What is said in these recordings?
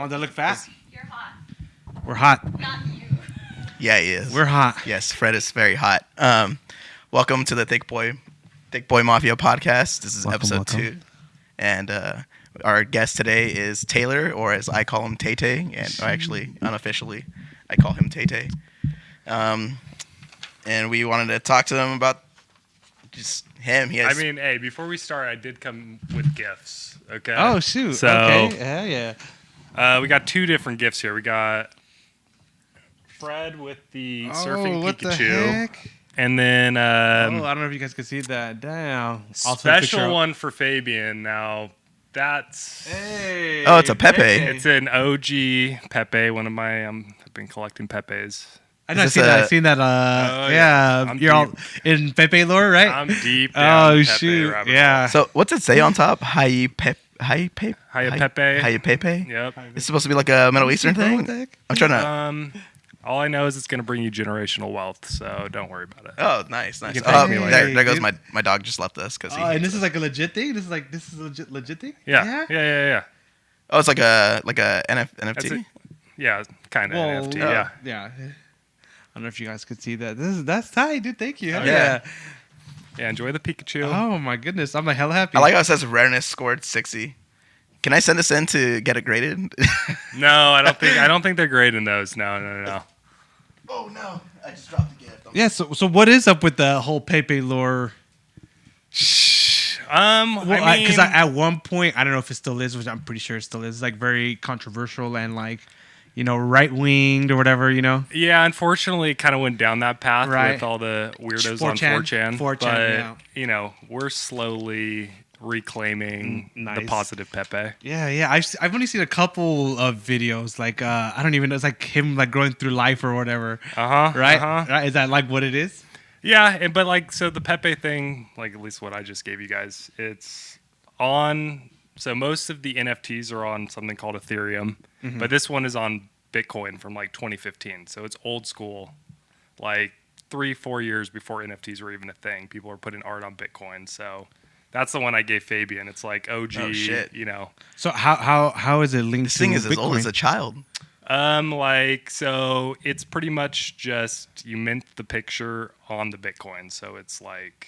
Oh, they look fat? You're hot. We're hot. Not you. Yeah, he is. We're hot. Yes, Fred is very hot. Welcome to the THICC Boy MAFIA podcast. This is episode 2. And our guest today is Taylor, or as I call him, Taytay. And actually, unofficially, I call him Taytay. And we wanted to talk to him about just him. Hey, before we start, I did come with gifts. Okay. Oh, shoot. So, okay. Hell yeah. We got 2 different gifts here. We got Fred with the surfing what Pikachu. The heck? And then I don't know if you guys can see that. Damn. Special one for Fabian. Now, that's... Hey. Oh, it's a Pepe. It's an OG Pepe. One of my... I've been collecting Pepes. I know. I've seen that. Yeah. You're all in Pepe lore, right? I'm deep down Oh, Pepe shoot. rabbit Yeah. hole. So what's it say on top? Hiya Pepe? Pepe. Yep. Yep. It's supposed to be like a Middle Eastern thing? I'm trying to... All I know is it's going to bring you generational wealth, so don't worry about it. Oh, nice. You can thank me later. There goes my dog just left us. And this is like a legit thing? This is a legit thing? Yeah. Oh, it's like a NFT? Yeah, kind of NFT, Yeah. I don't know if you guys could see that. That's tight, dude. Thank you. Yeah. Yeah, enjoy the Pikachu. Oh, my goodness. I'm hella happy. I like how it says rareness scored 60. Can I send this in to get it graded? No, I don't think they're grading those. No. Oh no! I just dropped the gift. Yeah. So what is up with the whole Pepe lore? Because at one point, I don't know if it still is, which I'm pretty sure it still is, like very controversial and like, right winged or whatever, Yeah, unfortunately, it kind of went down that path with all the weirdos on 4chan. 4chan, but we're slowly reclaiming the positive Pepe. Yeah. I've only seen a couple of videos, like I don't even know. It's like him like going through life or whatever. Right? Is that like what it is? Yeah, but so the Pepe thing, like at least what I just gave you guys, it's on. So most of the NFTs are on something called Ethereum, but this one is on Bitcoin from like 2015. So it's old school, like 3-4 years before NFTs were even a thing. People were putting art on Bitcoin. So that's the one I gave Fabian. It's like OG, oh, shit. So how is it linked? This thing is Bitcoin? as old as a child. So it's pretty much just you mint the picture on the Bitcoin. So it's like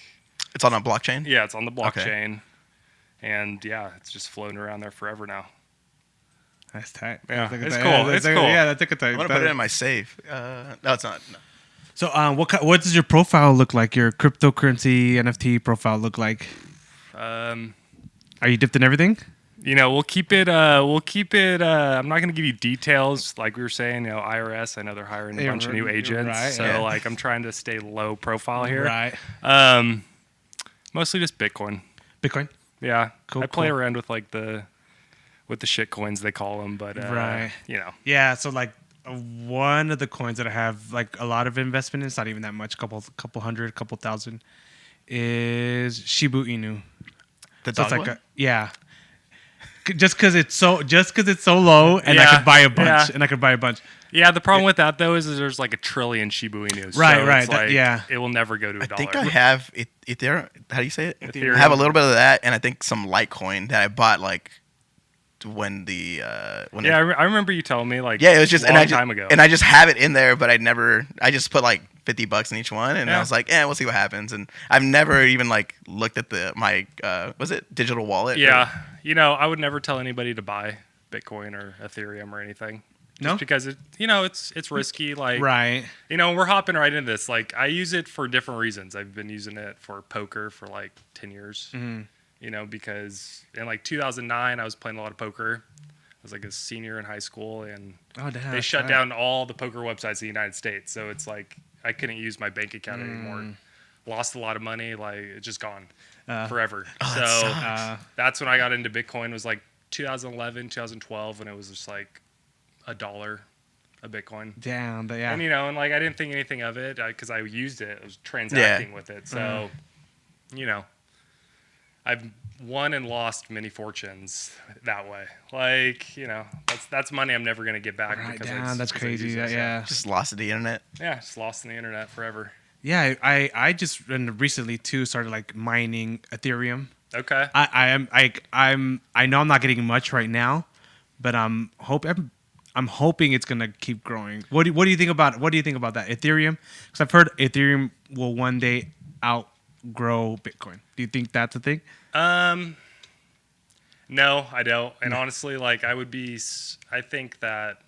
it's on a blockchain. Yeah, it's on the blockchain. Okay. And yeah, it's just floating around there forever now. That's tight. Yeah, it's cool. Yeah, that's tight. I'm gonna put it in my safe. No, it's not. No. So, what does your profile look like? Your cryptocurrency NFT profile look like? Are you dipped in everything? We'll keep it. I'm not gonna give you details, like we were saying. IRS. I know they're hiring a bunch of new agents, right, so I'm trying to stay low profile here. Right. Mostly just Bitcoin. Bitcoin. Yeah, Cool. I play around with the shit coins they call them, but right. Yeah, so like one of the coins that I have like a lot of investment in, it's not even that much, couple hundred, couple thousand, is Shiba Inu. The so dog it's one? Just because it's so low, and I could buy a bunch, Yeah, the problem with that though is there's like a trillion Shiba Inus. Right. So it will never go to $1. I think I have Ethereum. How do you say it? Ethereum. I have a little bit of that, and I think some Litecoin that I bought like when the I remember you telling me it was just time ago, and I just have it in there, but I just put like $50 in each one, and I was like, we'll see what happens. And I've never even like looked at my was it digital wallet? Yeah, I would never tell anybody to buy Bitcoin or Ethereum or anything. Just because it's risky. Like, right. We're hopping right into this. Like, I use it for different reasons. I've been using it for poker for like 10 years. Mm-hmm. Because in like 2009, I was playing a lot of poker. I was like a senior in high school, and they shut down all the poker websites in the United States. So it's like I couldn't use my bank account anymore. Lost a lot of money. Like, it's just gone forever. So that's when I got into Bitcoin. It was like 2011, 2012, and it was just like $1 a Bitcoin. Damn, but yeah. And I didn't think anything of it because I used it. I was transacting with it. So, I've won and lost many fortunes that way. Like, that's money I'm never gonna get back. Right, because that's crazy. Yeah. Just lost to the internet. Yeah, just lost in the internet forever. Yeah, I just recently too started like mining Ethereum. Okay. I know I'm not getting much right now, but I'm hoping it's gonna keep growing. What do you think about that Ethereum? Because I've heard Ethereum will one day outgrow Bitcoin. Do you think that's a thing? No, I don't. And honestly, like I think that,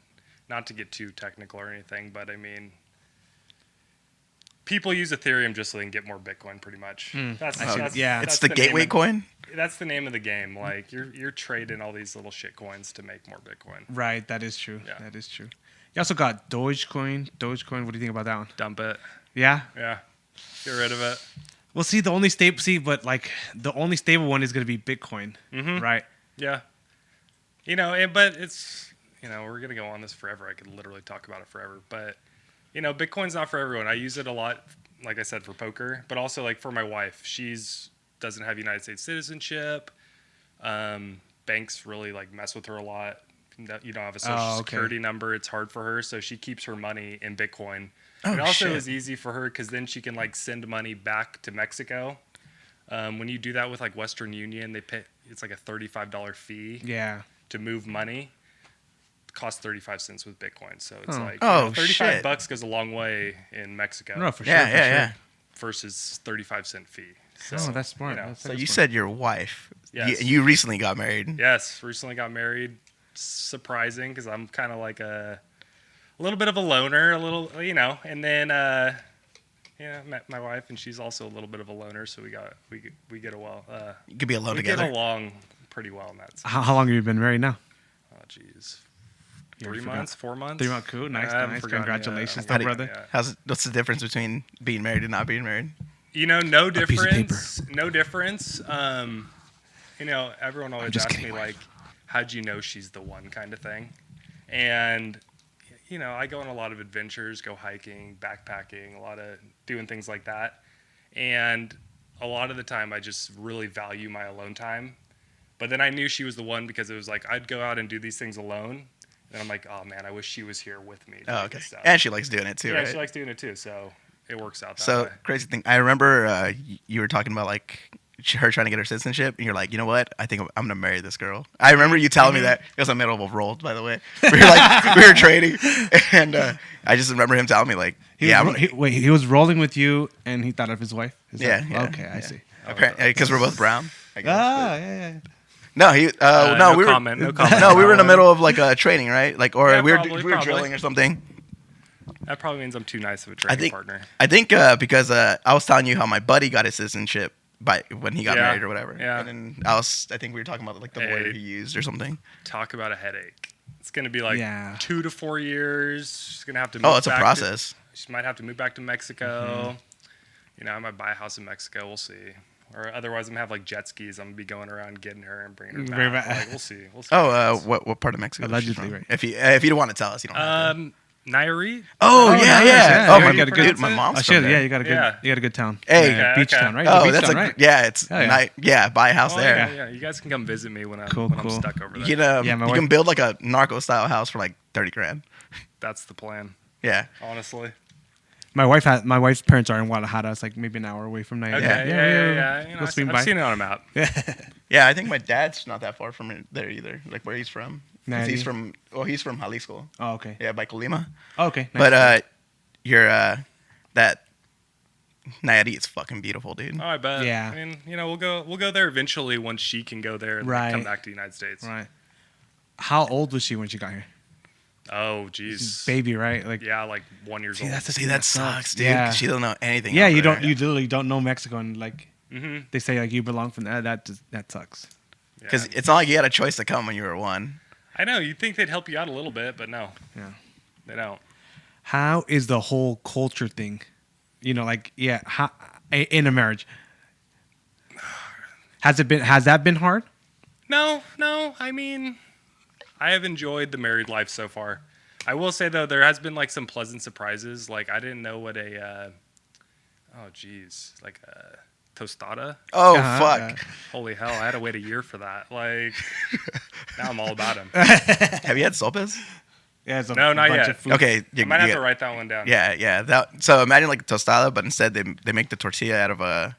not to get too technical or anything, but I mean, people use Ethereum just so they can get more Bitcoin, pretty much. That's it's the gateway coin. That's the name of the game. Like you're trading all these little shit coins to make more Bitcoin. Right, that is true. Yeah. That is true. You also got Dogecoin. What do you think about that one? Dump it. Yeah. Yeah. Get rid of it. Well, the only stable one is going to be Bitcoin, right? Yeah. But it's, we're going to go on this forever. I could literally talk about it forever. But, Bitcoin's not for everyone. I use it a lot, like I said, for poker, but also like for my wife. She's doesn't have United States citizenship. Banks really like mess with her a lot. You don't have a social security number. It's hard for her. So she keeps her money in Bitcoin. It also is easy for her because then she can like send money back to Mexico. When you do that with like Western Union, it's like a $35 fee to move money. It costs 35 cents with Bitcoin. So it's $35 goes a long way in Mexico. No, for sure. Versus 35-cent fee. So, that's smart. So you said your wife. Yes. You recently got married. Yes, recently got married. Surprising because I'm kind of like a little bit of a loner, and then met my wife and she's also a little bit of a loner, so we get you could be alone together. We get along pretty well in that sense. How long have you been married now? Oh jeez. 3 months, 4 months. 3 months, cool, nice. Congratulations, brother. Yeah. What's the difference between being married and not being married? No difference. No difference. Everyone always asks me like, how'd you know she's the one kind of thing? And, I go on a lot of adventures, go hiking, backpacking, a lot of doing things like that. And a lot of the time I just really value my alone time. But then I knew she was the one because it was like, I'd go out and do these things alone. And I'm like, oh man, I wish she was here with me. Oh, okay. And she likes doing it too, right? Yeah, she likes doing it too. So it works out that way. So crazy thing. I remember you were talking about like her trying to get her citizenship, and you're like, you know what? I think I'm gonna marry this girl. I remember you telling me that. It was in the middle of a roll, by the way. We were trading, and I just remember him telling me like, he was rolling with you, and he thought of his wife. Yeah. Okay, I see. Apparently, because we're both brown. I guess, yeah. No, we were comment. No, we were in the middle of like training, right? Like, or we were drilling or something. That probably means I'm too nice of a training partner. I think because I was telling you how my buddy got his citizenship when he got married or whatever. Yeah. And then I think we were talking about like the lawyer he used or something. Talk about a headache. It's gonna be like 2 to 4 years. She's gonna have to. Move it's a process. She might have to move back to Mexico. I might buy a house in Mexico. We'll see. Or otherwise, I'm gonna have like jet skis. I'm gonna be going around getting her and bringing her back. Like, we'll see. What part of Mexico? Allegedly, right? If you don't want to tell us, you don't have to. Nayarit. Oh yeah. Oh my mom's from there. Yeah, you got a good town. Hey, beach town, right? Oh, that's right? It's buy a house there. Yeah, you guys can come visit me when I'm stuck over there. You can build like a narco style house for like $30,000. That's the plan. Yeah, honestly. My wife's parents are in Guadalajara. It's like maybe an hour away from Nayarit. Okay. Yeah. I've seen it on a map. Yeah, I think my dad's not that far from there either. Like where he's from. He's from Jalisco. Oh, okay. Yeah, by Colima. Oh, okay. Nice. But that Nayarit is fucking beautiful, dude. Oh, I bet. Yeah. I mean, we'll go there eventually once she can go there and come back to the United States. Right. How old was she when she got here? Oh, jeez. Baby, right? Like 1 year old. That sucks, dude. Yeah. She doesn't know anything. Yeah, you literally don't know Mexico, and like they say like you belong from that. That sucks. Because it's not like you had a choice to come when you were 1. I know. You'd think they'd help you out a little bit, but no. Yeah. They don't. How is the whole culture thing? In a marriage. Has that been hard? No. I mean, I have enjoyed the married life so far. I will say though, there has been like some pleasant surprises. Like I didn't know what a tostada. Oh fuck! Holy hell! I had to wait a year for that. Like now I'm all about them. Have you had sopes? Yeah, no, not yet. Okay, I might have to write that one down. Yeah. So imagine like a tostada, but instead they make the tortilla out of a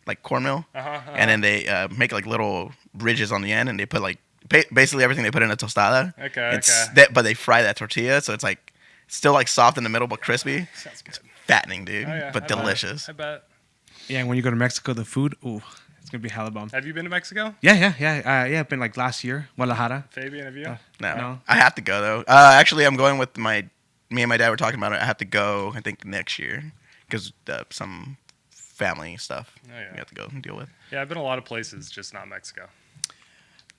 like cornmeal, and then they make like little ridges on the end, and they put like basically everything they put in a tostada. Okay. But they fry that tortilla, so it's like still like soft in the middle but crispy. Sounds good. Fattening, dude, Oh, yeah, but delicious. I bet. Yeah, and when you go to Mexico, the food, it's gonna be hella bomb. Have you been to Mexico? Yeah. I've been like last year, Guadalajara. Fabian, have you? No, I have to go though. Actually, I'm going with me and my dad were talking about it. I have to go, I think, next year because some family stuff we have to go and deal with. Yeah, I've been a lot of places, just not Mexico.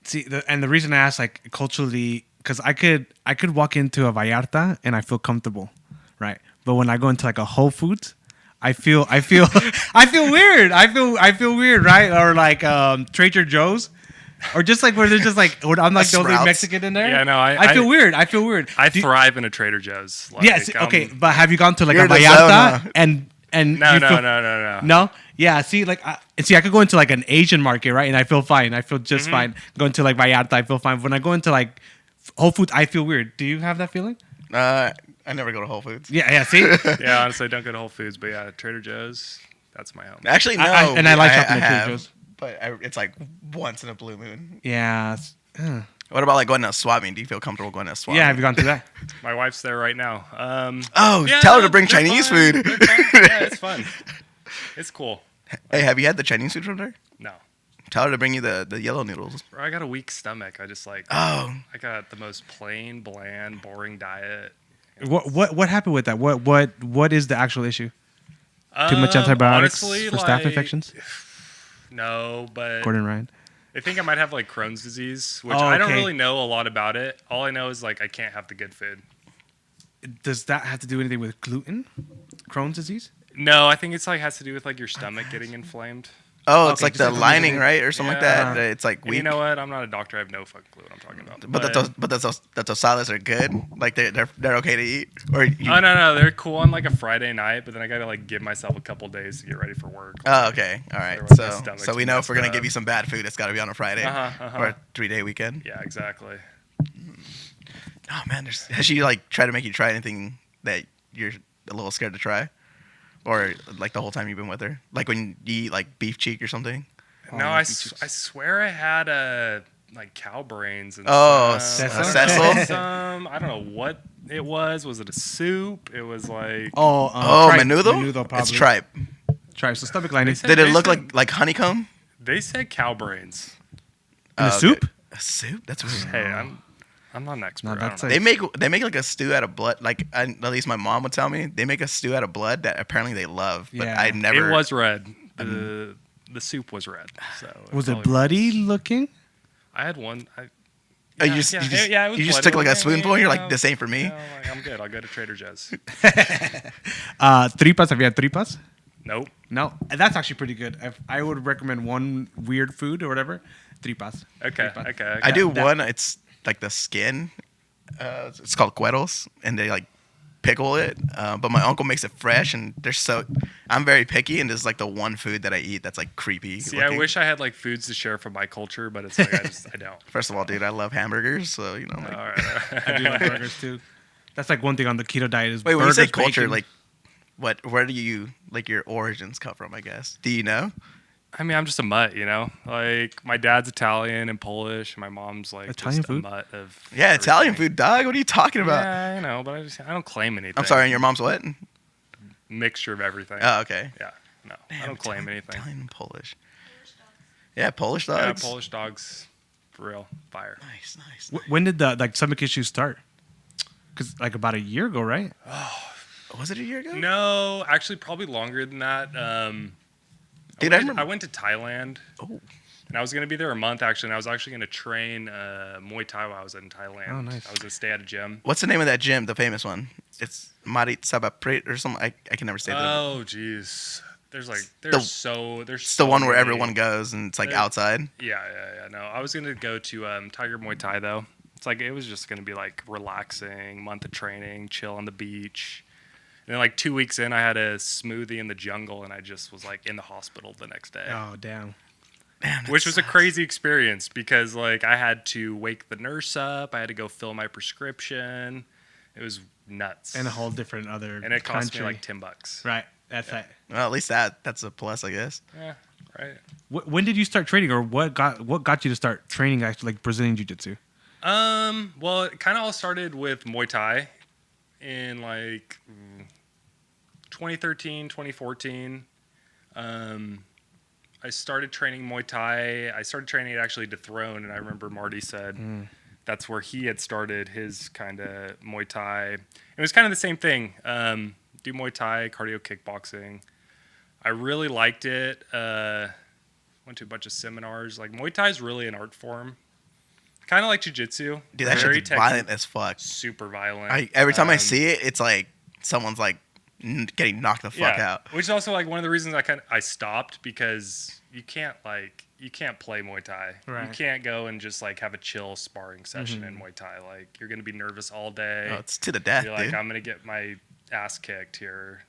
See, the reason I asked, like, culturally, because I could walk into a Vallarta and I feel comfortable, right? But when I go into like a Whole Foods, I feel I feel weird. I feel weird, right? Or like Trader Joe's, or just like where there's just like I'm like the only Mexican in there. Yeah, no, I feel weird. I thrive in a Trader Joe's. Like, yes, okay, but have you gone to like a Vallarta and No. No? Yeah, see, like, I could go into like an Asian market, right? And I feel fine. I feel just fine. Going to like Vallarta, I feel fine. When I go into like Whole Foods, I feel weird. Do you have that feeling? I never go to Whole Foods. Yeah, see? Yeah, honestly, I don't go to Whole Foods, but yeah, Trader Joe's, that's my home. Actually, no. I like shopping at Trader Joe's. But it's like once in a blue moon. Yeah. What about like going to a swap meet? Do you feel comfortable going to a swap meet? Yeah, have you gone to that? My wife's there right now. Tell her to bring Chinese food. Yeah, it's fun. It's cool. Hey, have you had the Chinese food from there? No. Tell her to bring you the yellow noodles. Bro, I got a weak stomach. I just like. Oh. I got the most plain, bland, boring diet. What happened with that? What is the actual issue? Too much antibiotics honestly, for staph infections? No, but Gordon Ryan. I think I might have like Crohn's disease, which I don't really know a lot about it. All I know is like I can't have the good food. Does that have to do anything with gluten? Crohn's disease? No, I think it's like has to do with like your stomach getting inflamed. Oh, it's like the lining, right, or something like that. It's like weak. You know what? I'm not a doctor. I have no fucking clue what I'm talking about. But the tostadas are good. Like they're okay to eat. Or no, they're cool on like a Friday night. But then I gotta like give myself a couple days to get ready for work. Oh, okay, all right. So we know if we're gonna give you some bad food, it's got to be on a Friday or a 3-day weekend. Yeah, exactly. Oh man, has she like tried to make you try anything that you're a little scared to try? Or like the whole time you've been with her, like when you eat like beef cheek or something. No, I swear I had like cow brains and sessel. Some I don't know what it was. Was it a soup? It was like menudo. Menudo, probably. It's tripe. Tripe. So stomach lining. Did it look like honeycomb? They said cow brains. In a soup? A soup? That's weird. Hey, I'm not an expert. No, that's they make like a stew out of blood. Like at least my mom would tell me they make a stew out of blood that apparently they love. But I never. It was red. The soup was red. So was it bloody looking? I had one. You just took like a spoonful and you're like, this ain't for me. No, I'm good. I'll go to Trader Joe's. Tripas. Have you had tripas? Nope. No, that's actually pretty good. I would recommend one weird food or whatever. Tripas. Okay. I do one. It's like the skin. It's called cueros, and they like pickle it. But my uncle makes it fresh, and I'm very picky, and this is like the one food that I eat that's like creepy. See, looking. I wish I had like foods to share from my culture, but it's like I don't. First of all, dude, I love hamburgers, so you know. Like, all right. I do love burgers too. That's like one thing on the keto diet is. Wait, when you say culture, bacon. like, where do you like your origins come from? I guess. Do you know? I mean, I'm just a mutt, you know. Like my dad's Italian and Polish, and my mom's like Italian just food? a mutt of. Yeah, everything. Italian food, dog. What are you talking about? Yeah, I know, but I don't claim anything. I'm sorry, and your mom's what? Mixture of everything. Oh, okay. Yeah, no, Damn, I don't claim anything. Italian and Polish. Yeah, Polish dogs. Yeah, Polish dogs, for real, fire. Nice. When did the stomach issues start? Because like about a year ago, right? Was it a year ago? No, actually, probably longer than that. Dude, I went to Thailand. Oh. And I was going to be there a month, actually. And I was actually going to train Muay Thai while I was in Thailand. Oh, nice. I was going to stay at a gym. What's the name of that gym, the famous one? It's Marit Sabaprit or something. I can never say that. Oh, jeez. There's the one where everyone goes and it's like outside. Yeah. No, I was going to go to Tiger Muay Thai, though. It's like, it was just going to be like relaxing, month of training, chill on the beach. And then like 2 weeks in, I had a smoothie in the jungle, and I just was like in the hospital the next day. Oh, damn. Which was a crazy experience because like I had to wake the nurse up. I had to go fill my prescription. It was nuts. And a whole different other And it cost country. me like $10. Right. That's it. Well, at least that's a plus, I guess. Yeah. Right. When did you start training, or what got you to start training actually like Brazilian Jiu-Jitsu? Well, it kind of all started with Muay Thai in like 2013, 2014. I started training Muay Thai. I started training it actually Dethrone, and I remember Marty said that's where he had started his kind of Muay Thai. It was kind of the same thing. Do Muay Thai, cardio kickboxing. I really liked it. Went to a bunch of seminars. Like Muay Thai is really an art form, kind of like Jiu-Jitsu. Dude, that shit's violent as fuck. Super violent. Every time I see it, it's like someone's like getting knocked the fuck out. Which is also like one of the reasons I stopped, because you can't play Muay Thai. Right. You can't go and just like have a chill sparring session in Muay Thai. Like you're gonna be nervous all day. Oh, it's to the death, You're like, dude. I'm gonna get my ass kicked here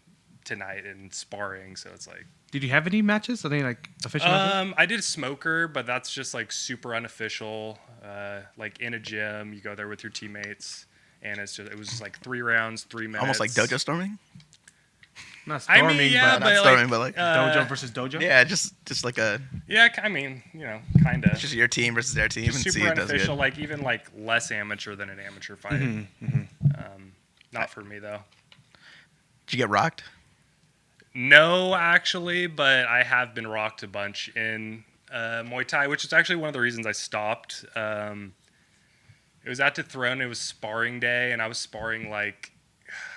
tonight in sparring. So it's like. Did you have any matches? Are they like official matches? I did a smoker, but that's just like super unofficial. Like in a gym, you go there with your teammates, and it was just like 3 rounds, 3 minutes. Almost like dojo storming. Not storming, but not storming, but like dojo versus dojo. Yeah, just like a. Yeah, I mean, kind of. Just your team versus their team, just and see super who does good. unofficial, like even like less amateur than an amateur fight. Not for me though. Did you get rocked? No, actually, but I have been rocked a bunch in Muay Thai, which is actually one of the reasons I stopped. It was at Dethrone. It was sparring day, and I was sparring like,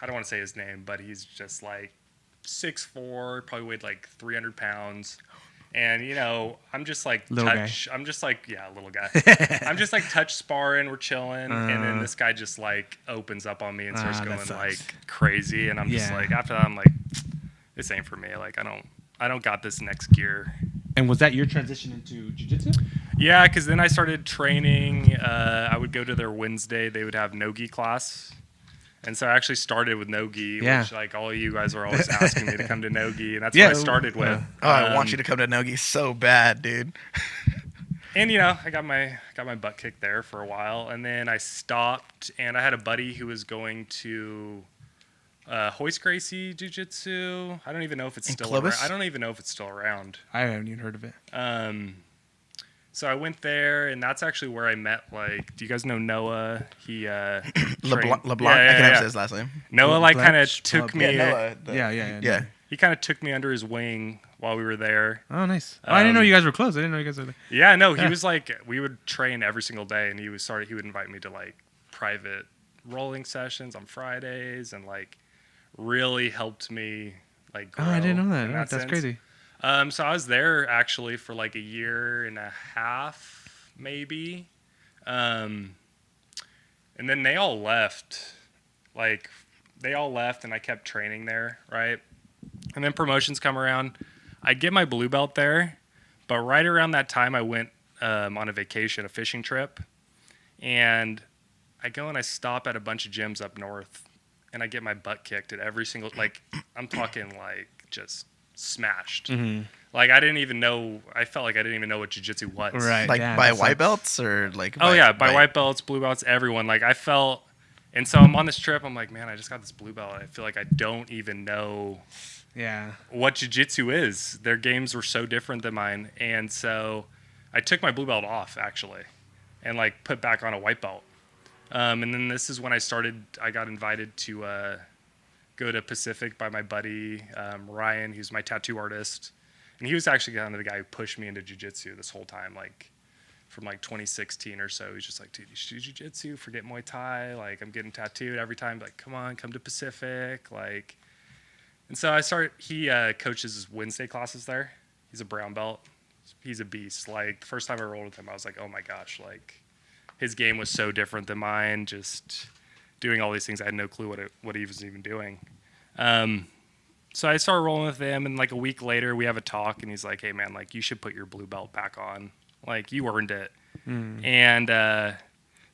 I don't want to say his name, but he's just like 6'4", probably weighed like 300 pounds. And, I'm just like little touch. Guy. I'm just like, yeah, little guy. I'm just like touch sparring. We're chilling. And then this guy just like opens up on me and starts going like crazy. And I'm just like, after that, I'm like, this ain't for me. Like, I don't got this next gear. And was that your transition into jiu-jitsu? Yeah, because then I started training. I would go to their Wednesday. They would have no-gi class. And so I actually started with no-gi, which like all of you guys are always asking me to come to no-gi. And that's what I started with. Oh, I want you to come to no-gi so bad, dude. And, I got my butt kicked there for a while. And then I stopped, and I had a buddy who was going to... Hoist Gracie Jiu-Jitsu. I don't even know if it's still around. I don't even know if it's still around. I haven't even heard of it. So I went there, and that's actually where I met, like, do you guys know Noah? He LeBlanc. Yeah, I can never say his last name. Noah like kind of took me. Yeah, Noah, yeah. He kind of took me under his wing while we were there. Oh, nice. I didn't know you guys were close. I didn't know you guys were there. Yeah, no, he was like, we would train every single day, and he would invite me to like private rolling sessions on Fridays, and like really helped me like grow. Oh, I didn't know that. That's sense. crazy. So I was there actually for like a year and a half, maybe. And then they all left. Like, they all left, and I kept training there, right? And then promotions come around. I get my blue belt there, but right around that time, I went on a vacation, a fishing trip. And I go and I stop at a bunch of gyms up north, and I get my butt kicked at every single, like, I'm talking like just smashed. Mm-hmm. Like, I felt like I didn't even know what jiu-jitsu was. Right. Like by white belts or like? By white belts, blue belts, everyone. Like, I felt, and so I'm on this trip. I'm like, man, I just got this blue belt. I feel like I don't even know what jiu-jitsu is. Their games were so different than mine. And so I took my blue belt off, actually, and like put back on a white belt. And then this is when I got invited to go to Pacific by my buddy, Ryan, who's my tattoo artist. And he was actually kind of the guy who pushed me into jiu-jitsu this whole time, like from like 2016 or so. He's just like, dude, you should do jiu-jitsu, forget Muay Thai. Like, I'm getting tattooed every time. Like, come to Pacific. Like, and so he coaches his Wednesday classes there. He's a brown belt. He's a beast. Like, the first time I rolled with him, I was like, oh my gosh, like, his game was so different than mine, just doing all these things. I had no clue what he was even doing. So I started rolling with him, and like a week later, we have a talk, and he's like, hey, man, like, you should put your blue belt back on. Like, you earned it. And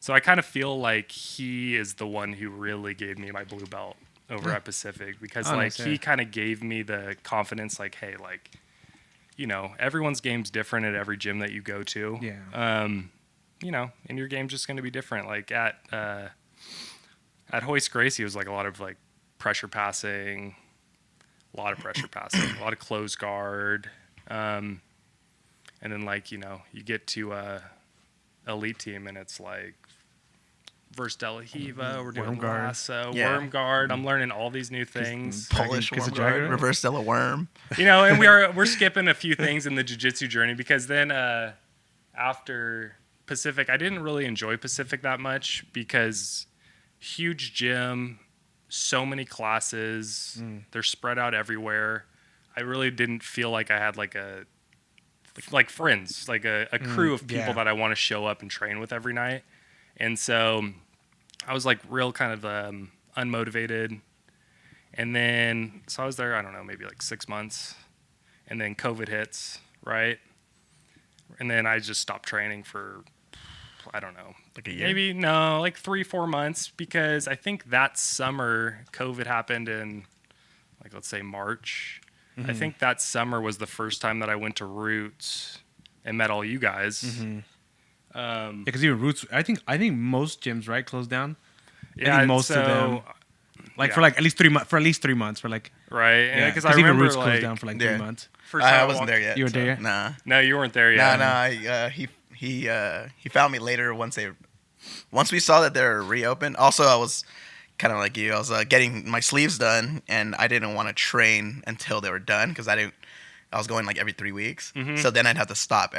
so I kind of feel like he is the one who really gave me my blue belt over at Pacific, because he kind of gave me the confidence, like, hey, like, everyone's game's different at every gym that you go to. Yeah. And your game's just going to be different. Like at Hoist Gracie, it was like a lot of like pressure passing, a lot of close guard. And then like, you get to elite team and it's like versus De La Hiva, we're doing lasso, worm guard. I'm learning all these new things. Polish worm guard, reverse Della worm. And we're skipping a few things in the jiu-jitsu journey because then after Pacific, I didn't really enjoy Pacific that much because huge gym, so many classes, they're spread out everywhere. I really didn't feel like I had like friends, like a crew of people that I want to show up and train with every night. And so I was like real kind of unmotivated. And then, so I was there, I don't know, maybe like 6 months. And then COVID hits, right? And then I just stopped training for, I don't know. Like a year? Maybe, no, like 3-4 months. Because I think that summer, COVID happened in, like, let's say March. Mm-hmm. I think that summer was the first time that I went to Roots and met all you guys. Mm-hmm. Because even Roots, I think most gyms closed down. Yeah, I think most of them, for like at least 3 months. For at least 3 months, for like right. Because I remember Roots closed down for like 3 months. I wasn't there yet. You were there yet? Nah. No, you weren't there yet. No. He found me later once we saw that they were reopened. Also, I was kind of like you. I was getting my sleeves done, and I didn't want to train until they were done because I was going like every 3 weeks. Mm-hmm. So then I'd have to stop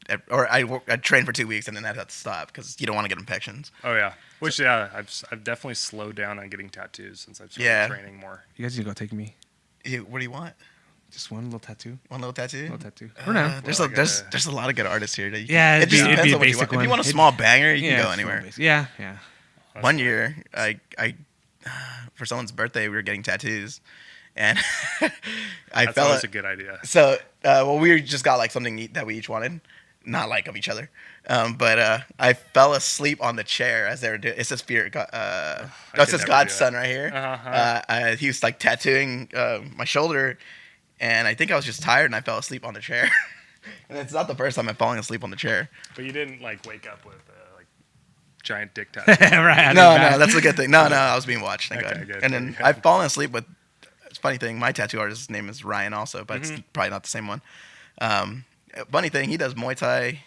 I'd train for 2 weeks and then I'd have to stop because you don't want to get infections. Oh yeah, which I've definitely slowed down on getting tattoos since I've started training more. You guys need to go take me. What do you want? Just one little tattoo. One little tattoo? Little tattoo. For now. There's a lot of good artists here. It'd be a what you want. If you want a small banger, you can go anywhere. Yeah. One year, I for someone's birthday, we were getting tattoos, and That's always a good idea. So, we just got like something that we each wanted, not like of each other. But I fell asleep on the chair as they were doing. It says it says God's son right here. He was like tattooing my shoulder. And I think I was just tired, and I fell asleep on the chair. And it's not the first time I'm falling asleep on the chair. But you didn't like wake up with like giant dick tattoo. Right. No, that's a good thing. No, I was being watched. Thank God. Good. And then I've fallen asleep with. It's a funny thing. My tattoo artist's name is Ryan, also, but it's probably not the same one. Funny thing, he does Muay Thai.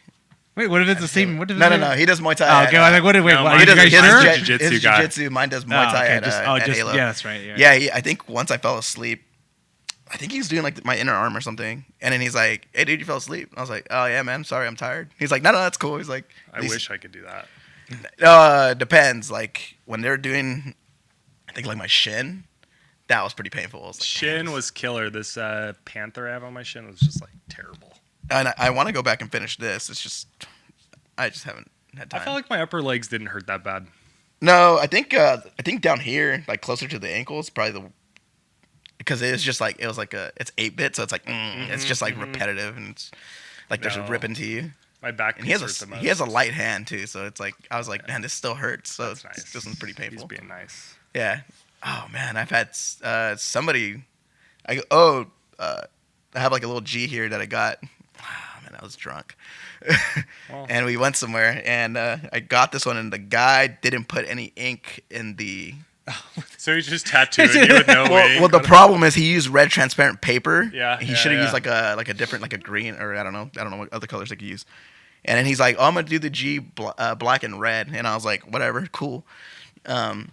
Wait, what if it's the same? What if No. He does Muay Thai. Oh, okay, wait. He does jiu-jitsu guy. Jiu-jitsu. Mine does Muay Thai at Halo. Yeah, that's right. Yeah, I think once I fell asleep. I think he was doing like my inner arm or something, and then he's like, "Hey, dude, you fell asleep." I was like, "Oh yeah, man, sorry, I'm tired." He's like, "No, that's cool." He's like, "I wish I could do that." Depends. Like when they're doing, I think like my shin, that was pretty painful. Like, shin was killer. This panther I have on my shin was just like terrible. And I want to go back and finish this. It's just, I just haven't had time. I felt like my upper legs didn't hurt that bad. No, I think down here, like closer to the ankles, probably because it's 8-bit, so it's like it's just like repetitive, and it's like there's a rip into you. My back. And he has a light hand too, so it's like I was like, man, this still hurts. So it's nice. This one's pretty painful. He's being nice. Yeah. Oh man, I've had somebody. I have like a little G here that I got. Oh, man, I was drunk, and we went somewhere, and I got this one, and the guy didn't put any ink in the. So he's just tattooing you with no ink. Well, the problem is he used red transparent paper. Yeah. He should have used like a different, like a green, or I don't know what other colors they could use. And then he's like, "Oh, I'm gonna do the G black and red," and I was like, "Whatever, cool." And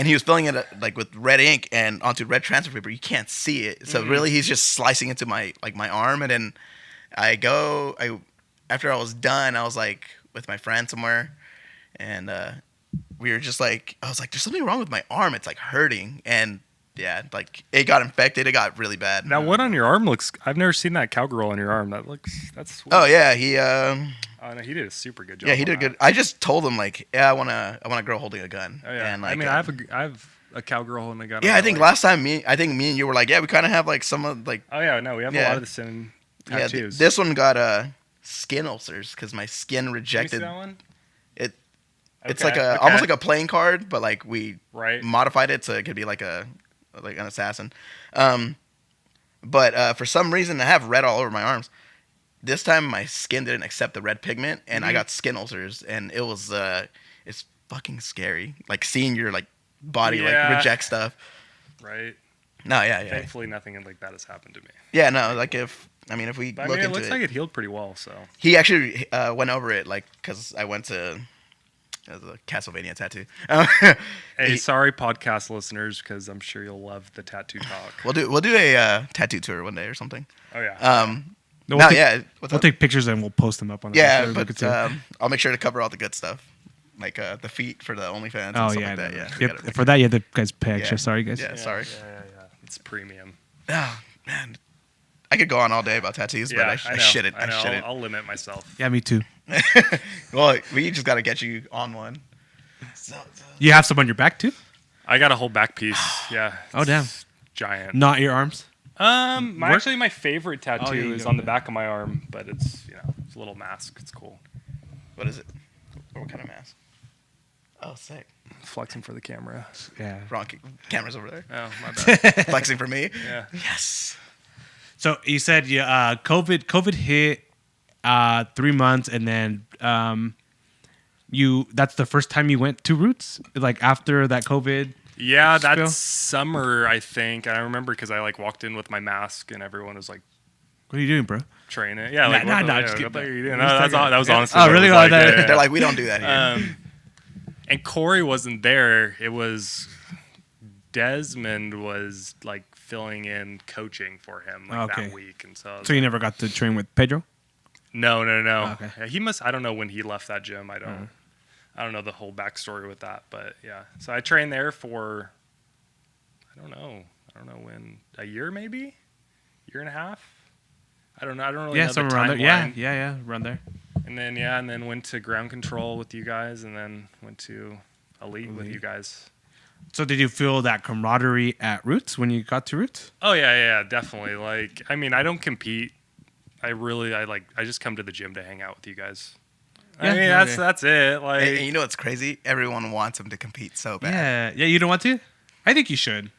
he was filling it like with red ink and onto red transfer paper. You can't see it, so really he's just slicing into my arm. And then after I was done, I was like with my friend somewhere, and we were just like, I was like, "There's something wrong with my arm. It's like hurting." And yeah, like it got infected. It got really bad. That one on your arm looks. I've never seen that cowgirl on your arm. That's sweet. Oh yeah, he. Oh no, he did a super good job. Yeah, he did good. I just told him like, yeah, I want a girl holding a gun. Oh yeah. And like, I have a cowgirl holding a gun. Yeah, I think last time me and you were like, yeah, we kind of have like some of like. Oh yeah, no, we have a lot of the same tattoos. Yeah, this one got skin ulcers because my skin rejected. Can you see that one? It's like almost like a playing card, but like we modified it so it could be like an assassin. But for some reason I have red all over my arms. This time my skin didn't accept the red pigment, and I got skin ulcers, and it was it's fucking scary. Like seeing your like body like reject stuff. Right. No, yeah. Thankfully, nothing like that has happened to me. Yeah, no. Like if I mean, if we But, look it into looks like it healed pretty well. So he actually went over it, like, because I went to the Castlevania tattoo. hey, sorry, podcast listeners, because I'm sure you'll love the tattoo talk. We'll do a tattoo tour one day or something. Oh yeah. No, we'll take pictures and we'll post them up on. Yeah, but I'll make sure to cover all the good stuff, like the feet for the OnlyFans. And stuff like that. Yeah. For that, you have to guys pay extra. Sorry, guys. Yeah, sorry. Yeah. It's premium. Oh man, I could go on all day about tattoos, but I shouldn't. I shouldn't. I'll limit myself. Yeah, me too. Well, we just got to get you on one. You have some on your back too? I got a whole back piece. Yeah. Oh damn. Giant. Not your arms? Actually, my favorite tattoo is on the yeah. back of my arm, but it's it's a little mask. It's cool. What is it? What kind of mask? Oh, sick. Flexing for the camera. Yeah. Wrong camera's over there. Oh, my bad. Flexing for me. Yeah. Yes. So you said COVID hit 3 months, and then that's the first time you went to Roots, like after that COVID. Yeah, spill? that's summer, I think. And I remember because I walked in with my mask, and everyone was like, "What are you doing, bro?" Training. Yeah, just kidding. What are you doing? That was honestly. Oh, really? They're like, we don't do that here. And Corey wasn't there. It was Desmond was like filling in coaching for him that week, and so you never got to train with Pedro? No. Okay. Yeah, he must. I don't know when he left that gym. I don't know the whole backstory with that, but yeah. So I trained there for I don't know when, a year maybe, year and a half. I don't know. I don't really know the somewhere around there. timeline. Yeah, around there. And then went to ground control with you guys, and then went to elite with you guys. So did you feel that camaraderie at Roots when you got to Roots? Oh yeah, definitely. Like, I mean, I don't compete. I just come to the gym to hang out with you guys. Yeah, I mean, that's it. Like, and you know what's crazy? Everyone wants him to compete so bad. Yeah. You don't want to? I think you should.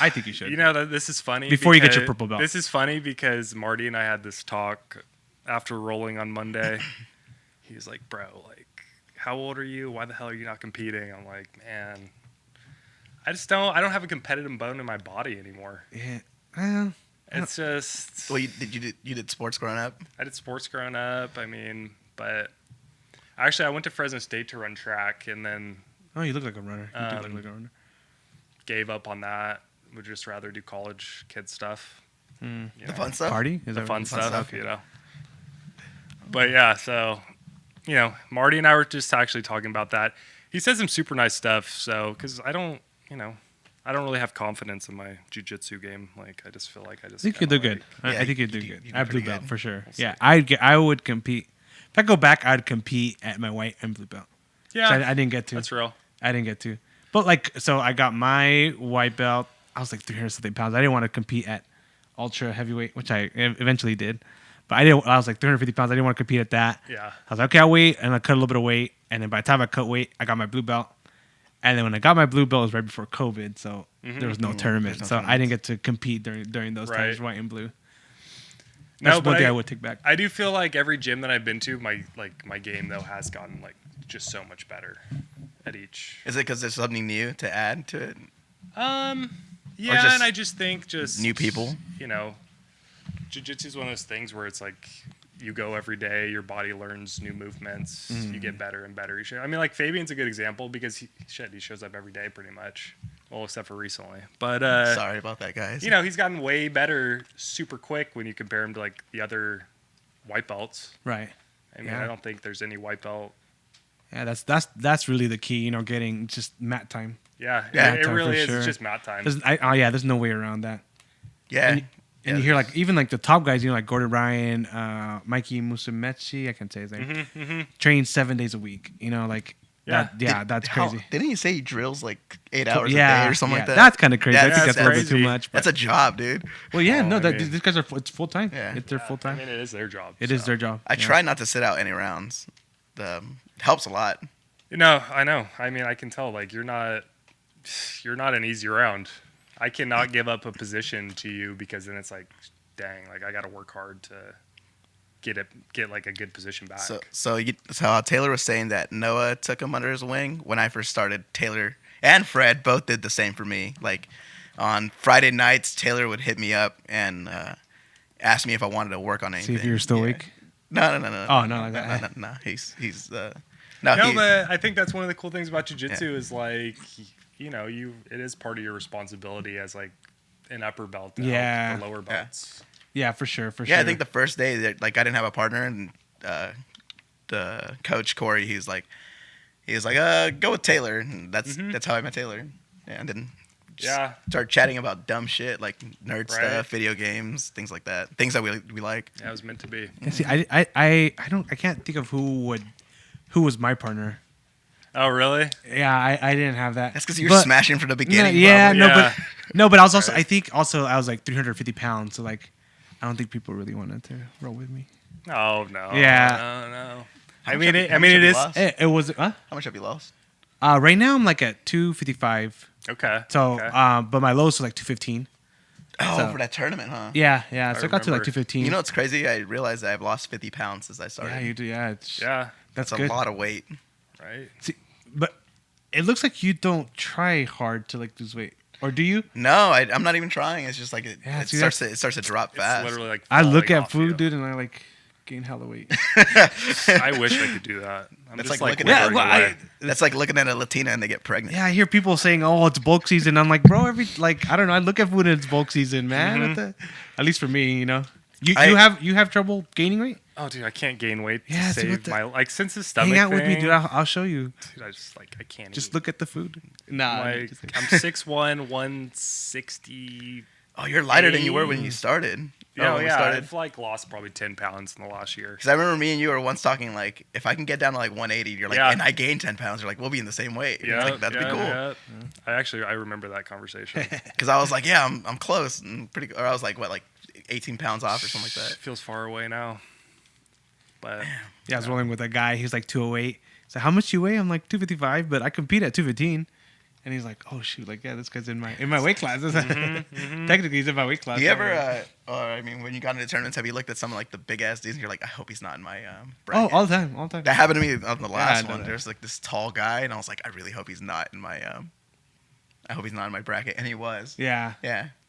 You know, this is funny. Before you get your purple belt. This is funny because Marty and I had this talk after rolling on Monday. He was like, "Bro, like, how old are you? Why the hell are you not competing?" I'm like, "Man, I don't have a competitive bone in my body anymore." Yeah. Well, it's just. Well, you did sports growing up? I did sports growing up. I mean, but actually, I went to Fresno State to run track, and then. Oh, you look like a runner. You do look like a runner. Gave up on that. Would just rather do college kid stuff. The fun stuff? Party? The fun stuff, you know. But yeah, so, Marty and I were just actually talking about that. He said some super nice stuff, so, because I don't really have confidence in my jiu-jitsu game. Like, I just feel like I think you do good. Yeah, I think you do good. I have blue belt for sure. We'll I would compete. If I go back, I'd compete at my white and blue belt. Yeah. So I didn't get to. That's real. I didn't get to. But so I got my white belt. I was like 300 something pounds. I didn't want to compete at ultra heavyweight, which I eventually did. But I was like 350 pounds. I didn't want to compete at that. Yeah. I was like, okay, I'll wait. And I cut a little bit of weight. And then by the time I cut weight, I got my blue belt. And then when I got my blue belt, it was right before COVID. So there was no tournament. So I didn't get to compete during those times, white and blue. That's one thing I would take back. I do feel like every gym that I've been to, my game, though, has gotten just so much better at each. Is it because there's something new to add to it? Yeah, and I just think new people. Jiu-jitsu is one of those things where it's like you go every day, your body learns new movements, you get better and better. I mean, like Fabian's a good example because he shows up every day pretty much. Well, except for recently. But sorry about that, guys. He's gotten way better super quick when you compare him to like the other white belts. Right. I mean, I don't think there's any white belt. Yeah, that's really the key, Getting just mat time. Yeah, it really is. Sure. It's just mat time. There's no way around that. Yeah. And you hear even the top guys, like Gordon Ryan, Mikey Musumeci, I can't say his name, train 7 days a week. That's crazy. Didn't he say he drills like 8 hours a day or something like that? That's kind of crazy. I think that's crazy. a little bit too much. That's a job, dude. Well, yeah, these guys it's full time. Yeah. It's their full time. I mean, it is their job. It is their job. I try not to sit out any rounds. Helps a lot. I know. I mean, I can tell. Like, you're not an easy round. I cannot give up a position to you because then it's like, dang, like I got to work hard to get like a good position back. So Taylor was saying that Noah took him under his wing when I first started. Taylor and Fred both did the same for me. Like on Friday nights, Taylor would hit me up and asked me if I wanted to work on anything. See if you're still awake. No. Oh, no, like that. No. He's but I think that's one of the cool things about jiu-jitsu is like, you know, it is part of your responsibility as like an upper belt to help the lower belts. Yeah, for sure. Yeah, I think the first day that like I didn't have a partner, and the coach Corey, he was like, go with Taylor, and that's how I met Taylor. Yeah, and then start chatting about dumb shit like nerd stuff, video games, things like that, things that we like. Yeah, it was meant to be. Yeah, see, I can't think of who was my partner. Oh, really? Yeah, I didn't have that. That's because you were smashing from the beginning. But I was I was like 350 pounds, so like I don't think people really wanted to roll with me. Oh no. Yeah. No. I mean, it is. It was. Huh? How much have you lost? Right now I'm like at 255. Okay. So, but my lowest was like 215. Oh, so, for that tournament, huh? Yeah. So I got to like 215. You know what's crazy? I realized that I've lost 50 pounds since I started. Yeah, you do. Yeah. That's a good. lot of weight. Right. See, but it looks like you don't try hard to like lose weight, or do you? No, I'm not even trying. It's just like it starts to drop fast. It's literally like I look at food, dude, and I like gain hella weight. I wish I could do that. That's like looking at a Latina and they get pregnant. Yeah, I hear people saying, "Oh, it's bulk season." I'm like, bro, I don't know. I look at food and it's bulk season, man. At least for me, you know. You have trouble gaining weight? Oh, dude, I can't gain weight to Yeah, save my like since the stomach hang out thing, with me, dude. I'll show you. Dude, I can't. Just eat. look at the food. Nah, like, I'm 6'1", 160. Oh, you're lighter than you were when you started. Yeah, I've like lost probably 10 pounds in the last year. Because I remember me and you were once talking like, if I can get down to like 180, you're like, and I gained 10 pounds, you're like, we'll be in the same weight. Yeah, like, that'd be cool. Yeah. I remember that conversation. Because I was like, yeah, I'm close and pretty. Or I was like, what, like 18 pounds off or something like that. It feels far away now. But yeah, I was rolling with a guy. He was like 208. So how much you weigh? I'm like 255, but I compete at 215. And he's like, oh shoot, like this guy's in my weight class. Technically, he's in my weight class. Do you ever, when you got into tournaments, have you looked at some like the big ass dudes and you're like, I hope he's not in my bracket? Oh, all the time. That happened to me on the last one. There's like this tall guy, and I was like, I really hope he's not in my I hope he's not in my bracket, and he was. Yeah.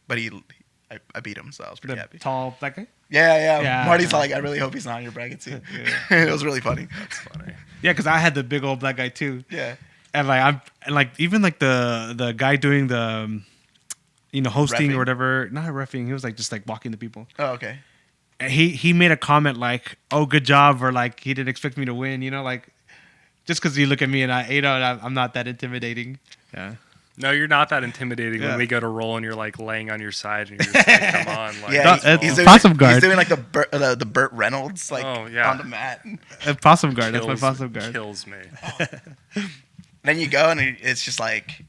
But I beat him, so I was pretty happy. Tall black guy? Yeah. Marty's like, I really hope he's not in your bracket too. It was really funny. That's funny. Yeah, because I had the big old black guy too. Yeah. And like even like the guy doing the hosting Reffing? or whatever, not reffing, he was like just like walking the people. Oh, okay. And he made a comment like, oh, good job, or like he didn't expect me to win, like just because you look at me and I'm not that intimidating. Yeah. No, you're not that intimidating when we go to roll and you're like laying on your side and you're just like, come on. Like, yeah, he's doing possum guard. He's doing like the Burt Reynolds like on the mat. Possum guard. That's my possum guard. Kills me. Then you go and it's just like,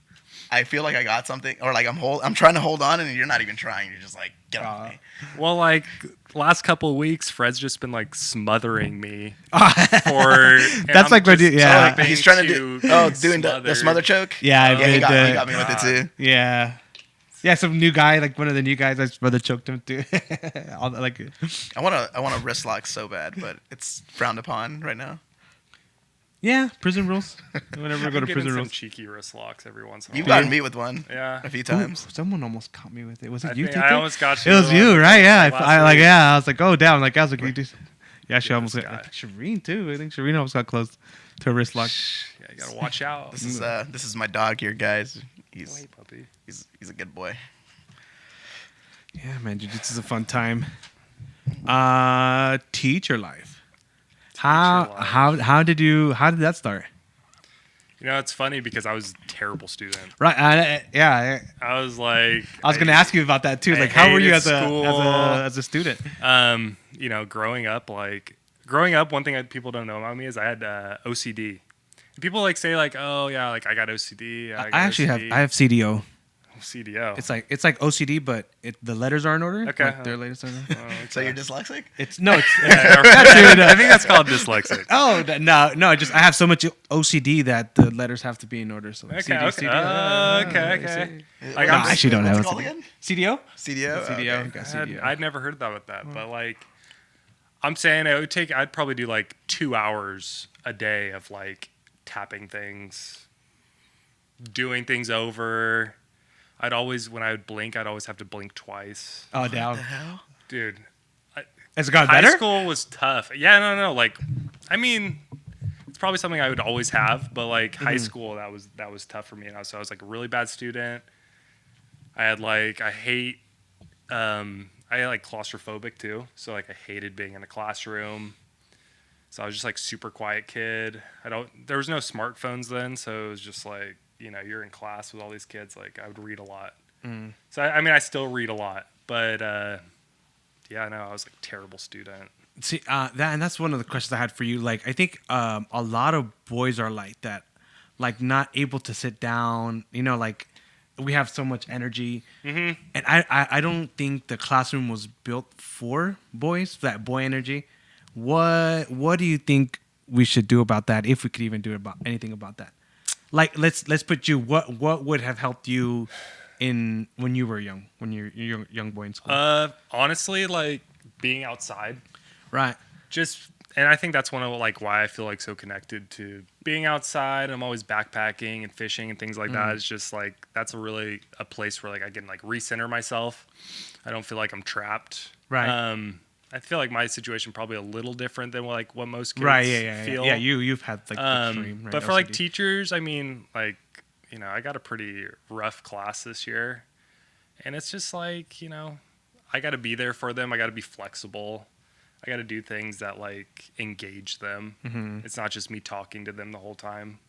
I feel like I got something, or like I'm trying to hold on and you're not even trying. You're just like, get off me. Well, like last couple of weeks, Fred's just been like smothering me for. That's like what he's trying to doing the smother choke. Yeah, he got me with it too. Yeah. Yeah, some new guy, like one of the new guys, his brother choked him too. I want a wrist lock so bad, but it's frowned upon right now. Yeah, prison rules. Whenever I go to prison rules, some cheeky wrist locks every once in a while. You've gotten me with one, a few times. Ooh, someone almost caught me with it. Was it you? I almost got you. It was you, right? Yeah, I was like, oh damn, like I was like, you do. Yeah, she almost got. I think Shireen too. I think Shireen almost got close to a wrist lock. Yeah, you gotta watch out. This is my dog here, guys. He's puppy. He's a good boy. Yeah, man, jiu-jitsu is a fun time. Teacher life. How did that start? You know, it's funny because I was a terrible student. Right. Yeah. I was like. I was going to ask you about that too. Like, how were you as a student? Growing up, one thing that people don't know about me is I had OCD. People like say like, oh yeah, like I got OCD. I actually have CDO. CDO. It's like OCD, but the letters are in order. Okay. Like their letters are in order. So you're dyslexic? It's I think that's called dyslexic. Oh no! I have so much OCD that the letters have to be in order. So okay. CD, Okay. Like, I actually don't have it. CDO. CDO. Okay. CDO. I'd never heard about that, but like, I'm saying I'd probably do like 2 hours a day of like tapping things, doing things over. When I would blink, I'd always have to blink twice. Oh, down. What the hell? Dude, Has it got better? High school was tough. Yeah, no. Like, I mean, it's probably something I would always have, but like high school, that was tough for me. And so I was like a really bad student. I had like claustrophobic too. So like I hated being in a classroom. So I was just like super quiet kid. There was no smartphones then, so it was just like, you're in class with all these kids. Like I would read a lot. So I mean, I still read a lot, but I was like a terrible student. See, that's one of the questions I had for you. Like, I think a lot of boys are like that, like not able to sit down. Like we have so much energy, and I don't think the classroom was built for boys. That boy energy. What do you think we should do about that? If we could even do about anything about that? Like, let's put you. What would have helped you when you were young, when you're a young boy in school? Honestly, like being outside. Right. And I think that's one of like why I feel like so connected to being outside. I'm always backpacking and fishing and things like that. It's just like that's a place where like I can like recenter myself. I don't feel like I'm trapped. Right. I feel like my situation probably a little different than like what most kids feel. Yeah. You've had like the extreme, right? But for like teachers, I mean, like I got a pretty rough class this year, and it's just like I got to be there for them. I got to be flexible. I got to do things that like engage them. It's not just me talking to them the whole time,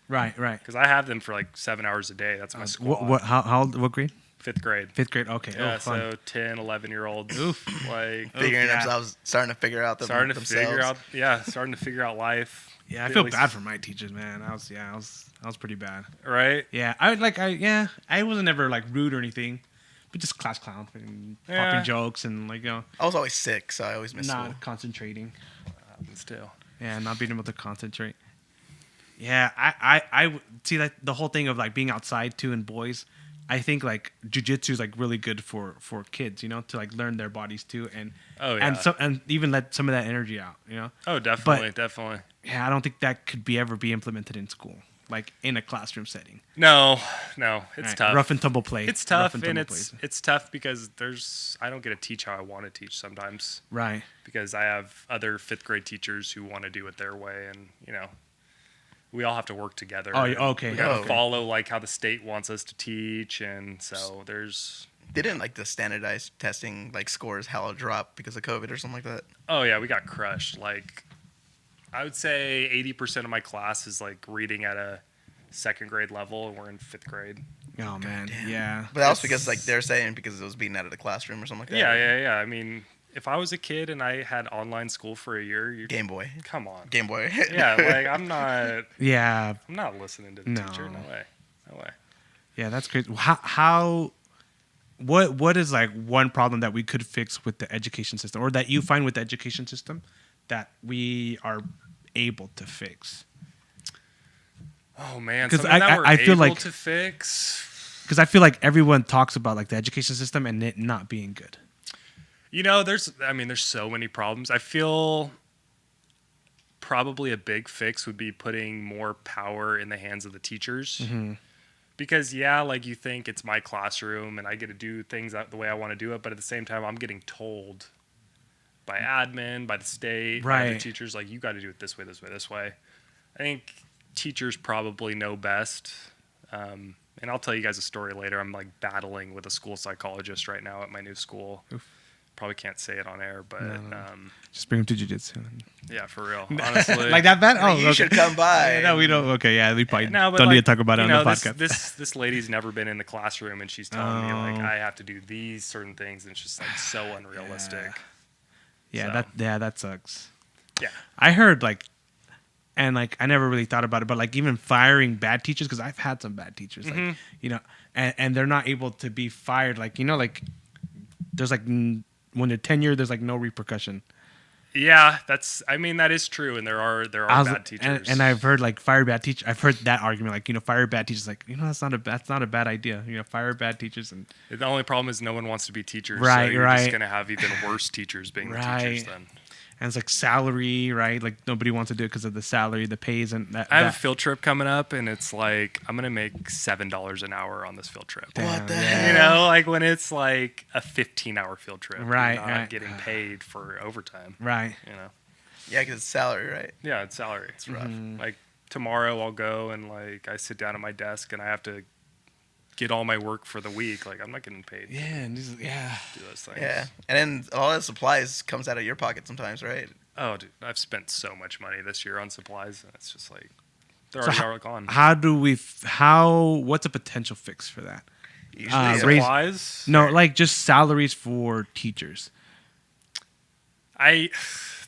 Right. Because I have them for like 7 hours a day. That's my squad. What grade? 5th grade. 5th grade. Okay. Yeah. Fun. So 10, 11-year-olds. Like figuring themselves, starting to figure out themselves. Starting to figure out life. Yeah, I feel bad for my teachers, man. I was pretty bad. Right? Yeah, I wasn't ever like rude or anything, but just class clown and popping jokes and like I was always sick, so I always missed school. Not concentrating. Happens too. Yeah, not being able to concentrate. Yeah, I see that the whole thing of like being outside too and boys. I think like jiu-jitsu is like really good for kids, to like learn their bodies too, and and even let some of that energy out, Oh, definitely, definitely. Yeah, I don't think that could ever be implemented in school, like in a classroom setting. No, it's tough. Rough and tumble play. It's tough, and it's tough because I don't get to teach how I want to teach sometimes. Right. Because I have other 5th grade teachers who want to do it their way, and we all have to work together. Oh, okay. We got to follow like how the state wants us to teach, and so there's. Didn't like the standardized testing like scores hella drop because of COVID or something like that? Oh yeah, we got crushed. Like, I would say 80% of my class is like reading at a 2nd grade level, and we're in 5th grade. Oh man, yeah. But that was because like they're saying because it was being out of the classroom or something like that. Yeah. I mean, if I was a kid and I had online school for a year, Game Boy. Come on. Game Boy. Yeah, like I'm not. Yeah. I'm not listening to the teacher. No way. Yeah, that's crazy. What is like one problem that we could fix with the education system, or that you find with the education system that we are able to fix? Oh man, something that we're able to fix. Because I feel like everyone talks about like the education system and it not being good. There's so many problems. I feel probably a big fix would be putting more power in the hands of the teachers. Because like you think it's my classroom and I get to do things the way I want to do it, but at the same time I'm getting told by admin, by the state, by the teachers, like you got to do it this way, this way, this way. I think teachers probably know best. And I'll tell you guys a story later. I'm like battling with a school psychologist right now at my new school. Oof. Probably can't say it on air, but just bring him to jiu-jitsu. Yeah, for real. Honestly, like that bad? Oh, you should come by. No, we don't. Okay, yeah, we probably don't need to talk about it on the podcast. This lady's never been in the classroom, and she's telling me like I have to do these certain things, and it's just like so unrealistic. Yeah, that sucks. Yeah, I heard like, and like I never really thought about it, but like even firing bad teachers, because I've had some bad teachers, like and they're not able to be fired, like like there's like. When they're tenured, there's like no repercussion. Yeah, that is true, and there are bad teachers. And I've heard like fire bad teachers. I've heard that argument, like fire bad teachers. Like that's not a bad idea. Fire bad teachers. And the only problem is no one wants to be teachers. Right, so you're just gonna have even worse teachers being the teachers then. and it's like salary, right? Like nobody wants to do it because of the salary, the pays, and that. I have a field trip coming up, and it's like I'm gonna make $7 an hour on this field trip. Damn, What the yeah. hell? You know, like when it's like a 15-hour field trip, Right, you're not right. getting paid for overtime. Right. You know. Yeah, because it's salary, right? Yeah, it's salary. It's rough. Like tomorrow, I'll go and like I sit down at my desk and I have to get all my work for the week. Like I'm not getting paid. Yeah, and these, yeah. To do those things. Yeah, and then all the supplies comes out of your pocket sometimes, right? Oh, dude, I've spent so much money this year on supplies, and it's just like they're So already gone. How do we? What's a potential fix for that? Usually, raise- Supplies? No, like just salaries for teachers.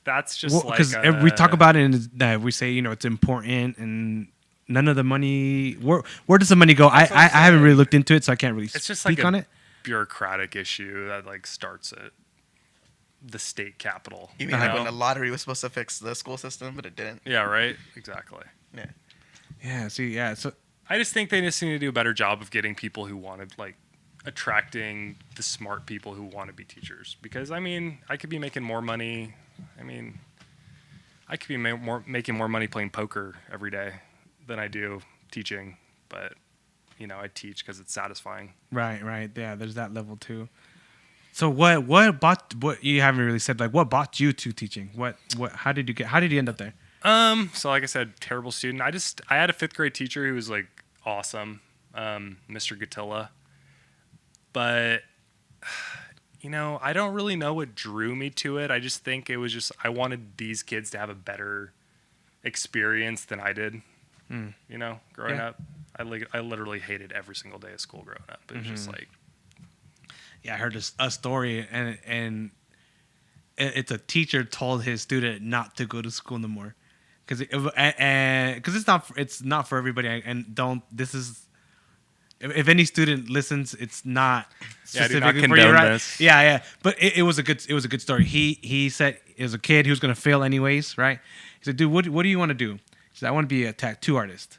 That's just Because like we talk about it, and we say it's important, and none of the money. Where does the money go? I That's what I'm haven't saying. really looked into it, so I can't really it's just speak like on a it. bureaucratic issue that like starts at the state capitol. you mean like know? when the lottery was supposed to fix the school system, but it didn't? Yeah, right. Exactly. Yeah. Yeah. See. Yeah. So. I just think they just need to do a better job of getting people who want to like attracting the smart people who want to be teachers. Because I mean, I could be making more money. I mean, I could be making more money playing poker every day than I do teaching. But I teach because it's satisfying. Right. Right. Yeah. There's that level too. So what you haven't really said, like what brought you to teaching? How did you end up there? So like I said, terrible student. I had a 5th grade teacher who was like awesome, Mr. Gatilla. But I don't really know what drew me to it. I just think it was just I wanted these kids to have a better experience than I did. Growing Yeah. up, I literally hated every single day of school growing up. It was just like, Yeah, I heard a story, and it's a teacher told his student not to go to school no more, because it's not for everybody. And if any student listens, it's not Yeah, I do not specifically for you, condone right? this. Yeah. But it was a good story. He said it was a kid who was gonna fail anyways, right? He said, "Dude, what do you want to do?" He said, "I want to be a tattoo artist."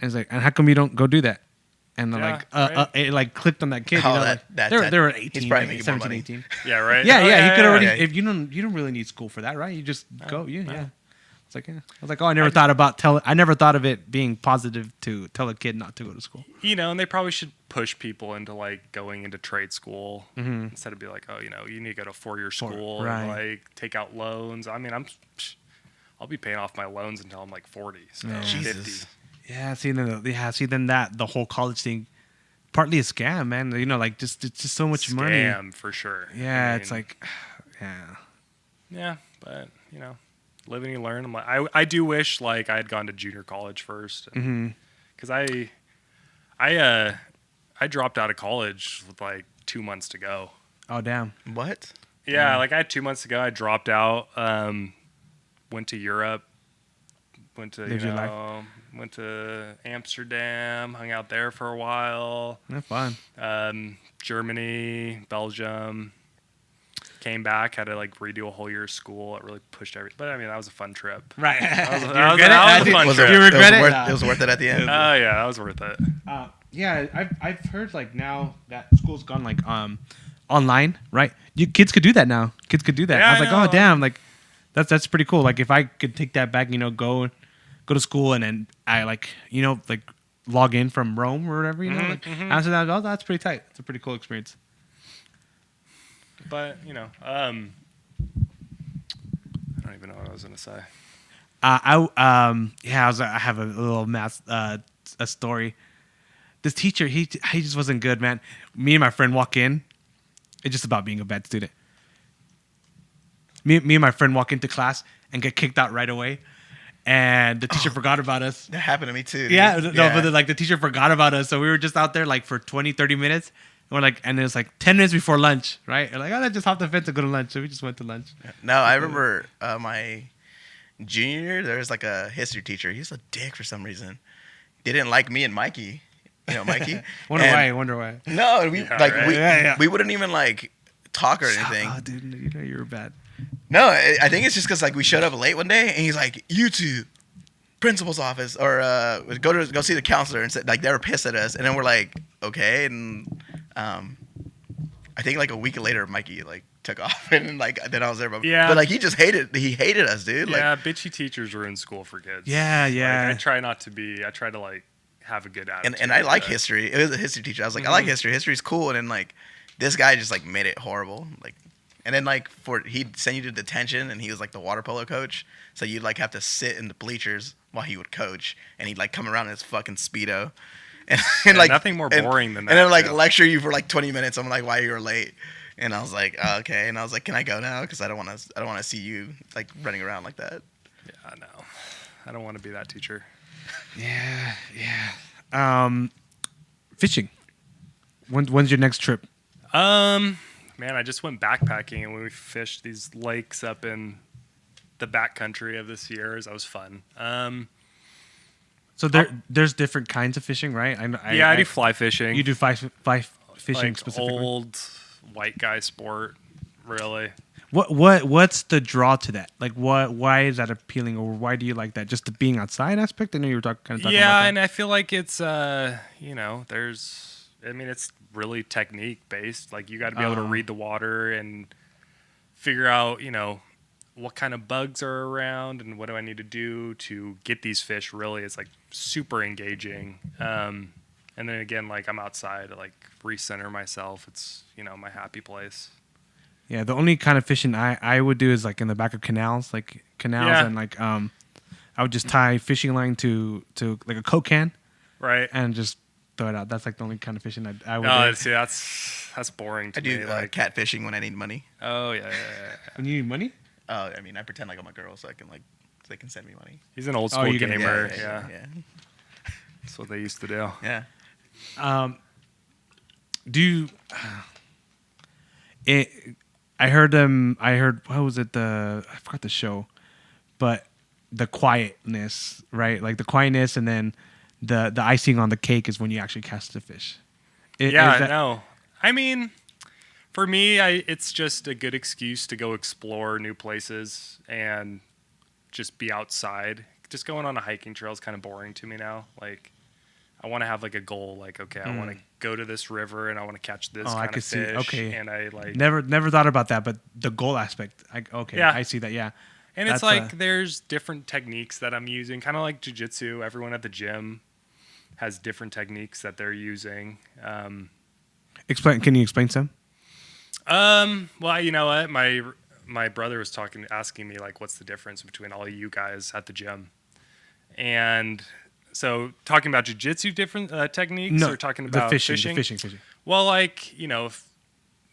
And he's like, "And how come you don't go do that?" And Yeah, right. it like clicked on that kid. Oh, like, that they were he's 18, probably like making more 17, money. 18. yeah, right. Yeah, Oh, he could already. yeah. If you don't really need school for that, right? You just go. Yeah. yeah. It's like, yeah. I was like, oh, I never thought of it being positive to tell a kid not to go to school. And they probably should push people into like going into trade school instead of be like, oh, you need to go to 4-year school right. and like take out loans. I mean, I'll be paying off my loans until I'm like 40, so Yeah. 50. Jesus. Yeah. Then that the whole college thing, partly a scam, man. Like it's just so much money. Scam for sure. Yeah, I it's mean, like, yeah. yeah, but live and you learn. I'm like, I do wish like I had gone to junior college first, because I dropped out of college with like 2 months to go. Oh damn. What? Yeah, like I had 2 months to go. I dropped out. Went to Europe. Went to Lived your life. went to Amsterdam. Hung out there for a while. That's fun. Germany, Belgium. Came back, had to like redo a whole year of school. It really pushed everything. But I mean, that was a fun trip. Right. That was You a regret it? fun Was trip. it, You regret it? It was worth it at the end. Oh yeah, that was worth it. Yeah, I've heard like now that school's gone like online, right? Kids could do that now. Kids could do that. Yeah, I was like, I know. oh damn, like that's pretty cool. Like if I could take that back, go to school and then I like log in from Rome or whatever, After that, oh, that's pretty tight. It's a pretty cool experience. But I don't even know what I was gonna say. I have a little a story. This teacher, he just wasn't good, man. Me and my friend walk in. It's just about being a bad student. Me and my friend walk into class and get kicked out right away. And the teacher forgot about us. That happened to me too. Dude. Yeah, but the teacher forgot about us. So we were just out there like for 20, 30 minutes. And we're like, and it was like 10 minutes before lunch, right? And like, oh, let's just hop the fence and go to lunch. So we just went to lunch. No, I remember my junior year, there was like a history teacher. He's a dick for some reason. Didn't like me and Mikey. Mikey. Wonder why. No, Yeah, we wouldn't even like talk or anything. Oh, dude, you were bad. No, I think it's just because like we showed up late one day and he's like, you two, principal's office, or go see the counselor, and said like they were pissed at us, and then we're like, okay, and I think like a week later Mikey like took off, and like then I was there. But like he hated us, dude. Yeah, like, bitchy teachers ruin school for kids. Yeah. Like, I try to like have a good attitude. And I like history. It was a history teacher. I was like, I like history. History's cool. And then like this guy just like made it horrible. Like, and then like he'd send you to detention, and he was like the water polo coach. So you'd like have to sit in the bleachers while he would coach, and he'd like come around in his fucking Speedo. And like nothing more boring than that. And then like lecture you for like 20 minutes. I'm like, why you were late? And I was like, oh, okay. And I was like, can I go now? Because I don't want to see you like running around like that. Yeah, no, I don't want to be that teacher. Yeah. Fishing. When's your next trip? Man, I just went backpacking, and we fished these lakes up in the backcountry of the Sierras. That was fun. So there's different kinds of fishing, right? I do fly fishing. You do fly fishing like specifically? Old white guy sport, really. What's the draw to that? Like why is that appealing, or why do you like that? Just the being outside aspect? I know you were talking about that. Yeah, and I feel like it's it's really technique based. Like you got to be able to read the water and figure out, what kind of bugs are around and what do I need to do to get these fish. Really, it's like super engaging. And then again, like I'm outside to like recenter myself. It's my happy place. Yeah, the only kind of fishing I would do is like in the back of canals, and like I would just tie fishing line to like a Coke can, right, and just throw it out. That's like the only kind of fishing I would do. See, that's boring to me. I do like catfishing when I need money. Oh yeah. When you need money? Oh, I mean, I pretend like I'm a girl so I can like they can send me money. He's an old school gamer. Yeah. That's what they used to do. Yeah. Do you? I heard what was it? I forgot the show, but the quietness, right? Like the quietness, and then the icing on the cake is when you actually cast the fish. No. I mean, for me, it's just a good excuse to go explore new places and just be outside. Just going on a hiking trail is kind of boring to me now. Like, I want to have like a goal. Like, okay, I want to go to this river and I want to catch this kind of fish. Okay. And I like never thought about that, but the goal aspect. I see that. Yeah. And it's like there's different techniques that I'm using, kind of like jiu-jitsu. Everyone at the gym has different techniques that they're using. Can you explain some? Well, you know what? My brother was asking me like, what's the difference between all of you guys at the gym? And so talking about jiu-jitsu different techniques, or talking about the fishing. Well, like, if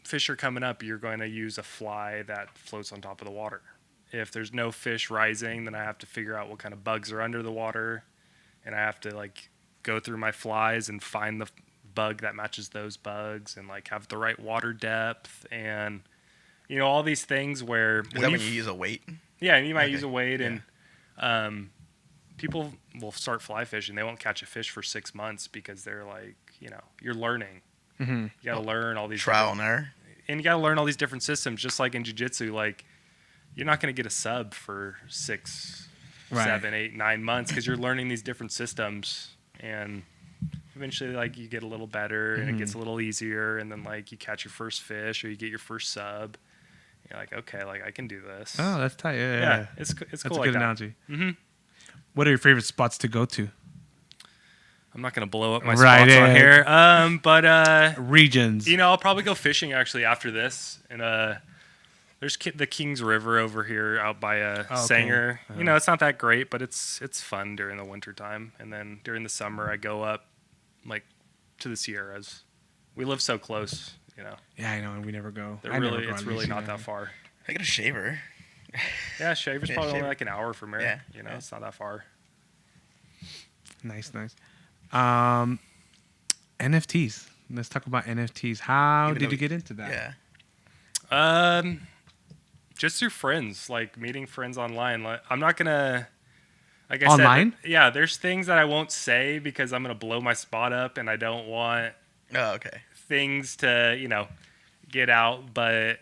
fish are coming up, you're going to use a fly that floats on top of the water. If there's no fish rising, then I have to figure out what kind of bugs are under the water, and I have to like go through my flies and find the bug that matches those bugs, and like have the right water depth, and all these things where is that when you use a weight? Yeah, and you might use a weight, and people will start fly fishing. They won't catch a fish for 6 months because they're like, you're learning. Mm-hmm. You got to learn all these trial and error, and you got to learn all these different systems. Just like in jiu-jitsu, like you're not going to get a sub for 6, 7, 8, 9 months because you're learning these different systems, and eventually like you get a little better and it gets a little easier, and then like you catch your first fish or you get your first sub. You're like, okay, like I can do this. Oh, that's tight. Yeah. It's cool. That's a like good that. analogy. Mm-hmm. What are your favorite spots to go to? I'm not gonna blow up my spots on here. But regions. I'll probably go fishing actually after this. And there's the Kings River over here out by Sanger. Uh-huh. It's not that great, but it's fun during the winter time. And then during the summer, I go up like to the Sierras. We live so close, Yeah, I know, and we never go. It's really not that far. I get a shaver. Yeah, Shaver's probably only like an hour from here. Yeah. It's not that far. Nice. NFTs. Let's talk about NFTs. How did you get into that? Yeah. Just through friends, like meeting friends online. Like, I'm not gonna, like I online? said, yeah. There's things that I won't say because I'm gonna blow my spot up, and I don't want things to get out. But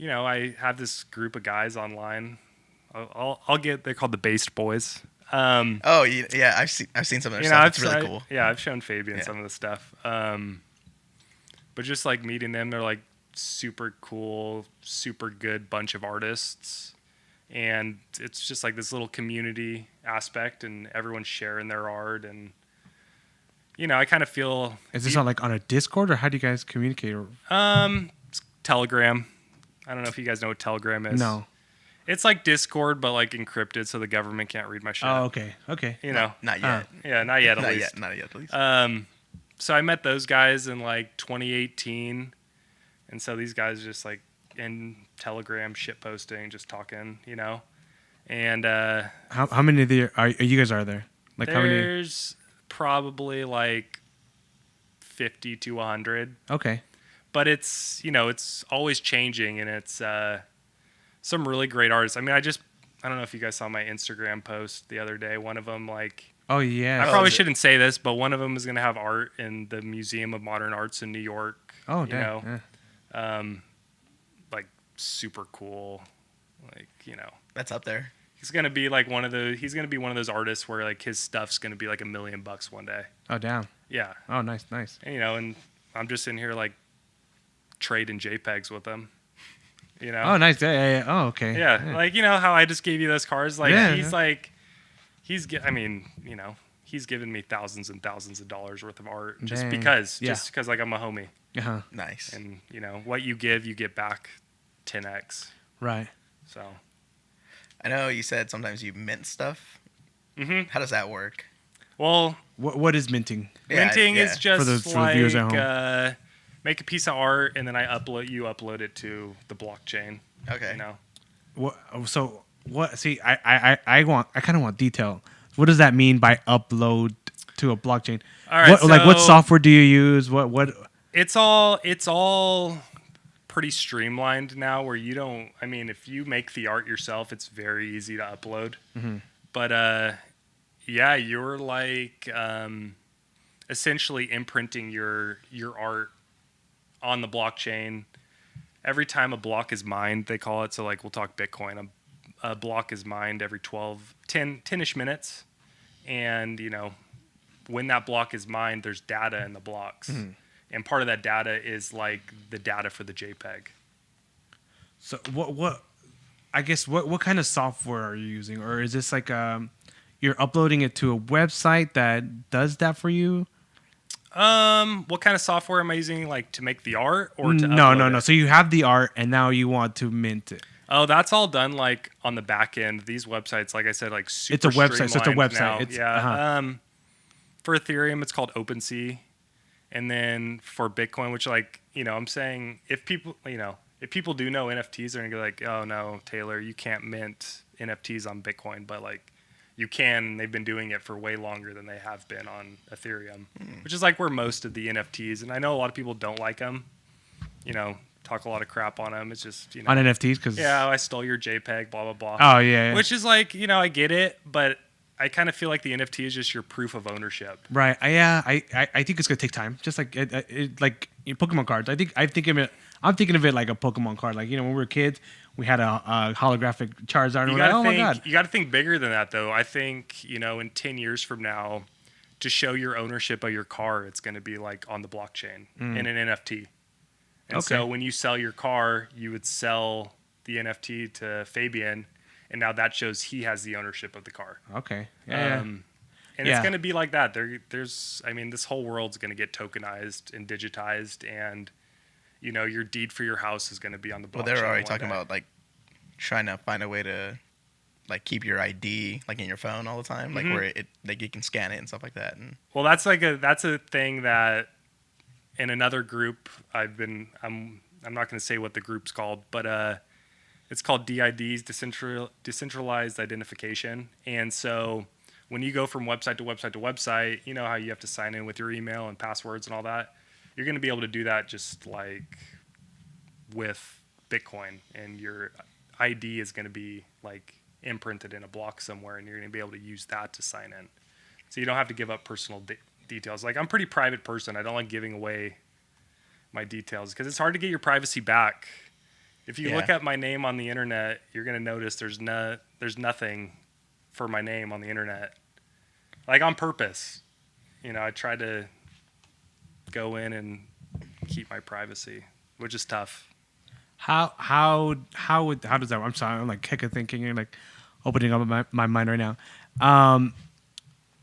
I have this group of guys online. They're called the Based Boys. Yeah, I've seen some of their stuff. It's really cool. Yeah, I've shown Fabian some of the stuff. But just like meeting them, they're like super cool, super good bunch of artists. And it's just like this little community aspect, and everyone's sharing their art. And, I kind of feel... Is this on a Discord, or how do you guys communicate? Telegram. I don't know if you guys know what Telegram is. No. It's like Discord, but like encrypted, so the government can't read my shit. Oh, okay. Not yet. Yeah, not yet, at least. Not yet, at least. So I met those guys in like 2018, and so these guys just like in Telegram shit posting, just talking, And how many of you guys are there? Like how many? There's probably like 50 to 100. Okay. But it's it's always changing, and it's some really great artists. I mean, I don't know if you guys saw my Instagram post the other day. One of them, like, oh yeah, I probably shouldn't say this, but one of them is going to have art in the Museum of Modern Arts in New York. Oh, damn. Yeah. Like super cool. Like, That's up there. he's going to be like one of those artists where like his stuff's going to be like $1 million one day. Oh, damn. Yeah. Oh, nice. And, and I'm just in here like trading JPEGs with them. Oh, nice. Yeah. Oh, okay. Yeah. Like, how I just gave you those cars? Like, he's given me thousands and thousands of dollars worth of art just because like I'm a homie. Uh-huh. Nice. And, what you give, you get back 10x. Right. So. I know you said sometimes you mint stuff. Mm-hmm. How does that work? Well. What is minting? Minting is just for the viewers at home. Make a piece of art, and then you upload it to the blockchain. Okay. So what? See, I kind of want detail. What does that mean by upload to a blockchain? All right. What software do you use? What? It's all pretty streamlined now. Where you don't. I mean, if you make the art yourself, it's very easy to upload. Mm-hmm. But you're like essentially imprinting your art on the blockchain. Every time a block is mined, they call it. So like we'll talk Bitcoin. A block is mined every 10-ish minutes. And, when that block is mined, there's data in the blocks. Mm-hmm. And part of that data is like the data for the JPEG. So what kind of software are you using? Or is this like you're uploading it to a website that does that for you? What kind of software am I using, like to make the art or to No. it? So you have the art and now you want to mint it. Oh, that's all done like on the back end. These websites, like I said, like super. It's a website. So it's a website. Now. For Ethereum, it's called OpenSea, and then for Bitcoin, which I'm saying if people do know NFTs, they're gonna be like, oh no, Taylor, you can't mint NFTs on Bitcoin, but like. You can. They've been doing it for way longer than they have been on Ethereum, which is like where most of the NFTs. And I know a lot of people don't like them. Talk a lot of crap on them. It's just on NFTs because I stole your JPEG, blah blah blah. Oh yeah. Which is like I get it, but I kind of feel like the NFT is just your proof of ownership. Right. I think it's gonna take time. Just like like Pokemon cards. I'm thinking of it like a Pokemon card. Like when we were kids. We had a holographic Charizard. And oh my god! You got to think bigger than that, though. I think in 10 years from now, to show your ownership of your car, it's going to be like on the blockchain in an NFT. And so when you sell your car, you would sell the NFT to Fabian, and now that shows he has the ownership of the car. Okay. And it's going to be like that. There's this whole world's going to get tokenized and digitized, and your deed for your house is going to be on the blockchain. Well, they're already talking about like trying to find a way to like keep your ID like in your phone all the time, like where it like you can scan it and stuff like that. And well, that's a thing that in another group I'm not going to say what the group's called, but it's called DIDs, decentralized identification. And so when you go from website to website to website, you know how you have to sign in with your email and passwords and all that. You're going to be able to do that just like with Bitcoin, and your ID is going to be like imprinted in a block somewhere, and you're going to be able to use that to sign in. So you don't have to give up personal details. Like I'm a pretty private person. I don't like giving away my details because it's hard to get your privacy back. If you look at my name on the internet, you're going to notice there's nothing for my name on the internet. Like on purpose. I try to go in and keep my privacy. which is tough. How does that work? I'm sorry, I'm like heck of thinking and like opening up my mind right now.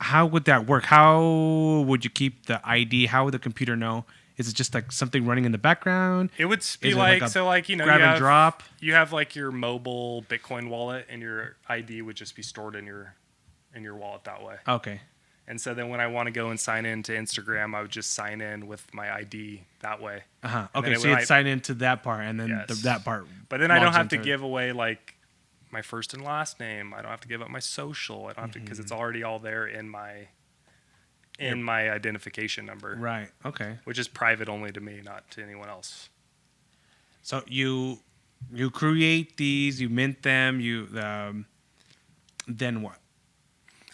How would that work? How would you keep the ID? How would the computer know? Is it just like something running in the background? It would be like you know, grab and drop. You have like your mobile Bitcoin wallet, and your ID would just be stored in your wallet that way. Okay. And so then when I want to go and sign in to Instagram, I would just sign in with my ID that way. Okay, so you'd sign into that part, and then that part. But then I don't have to give away like my first and last name. I don't have to give up my social. I don't have to, because it's already all there in my identification number. Right. Okay. Which is private only to me, not to anyone else. So you create these, you mint them, then what?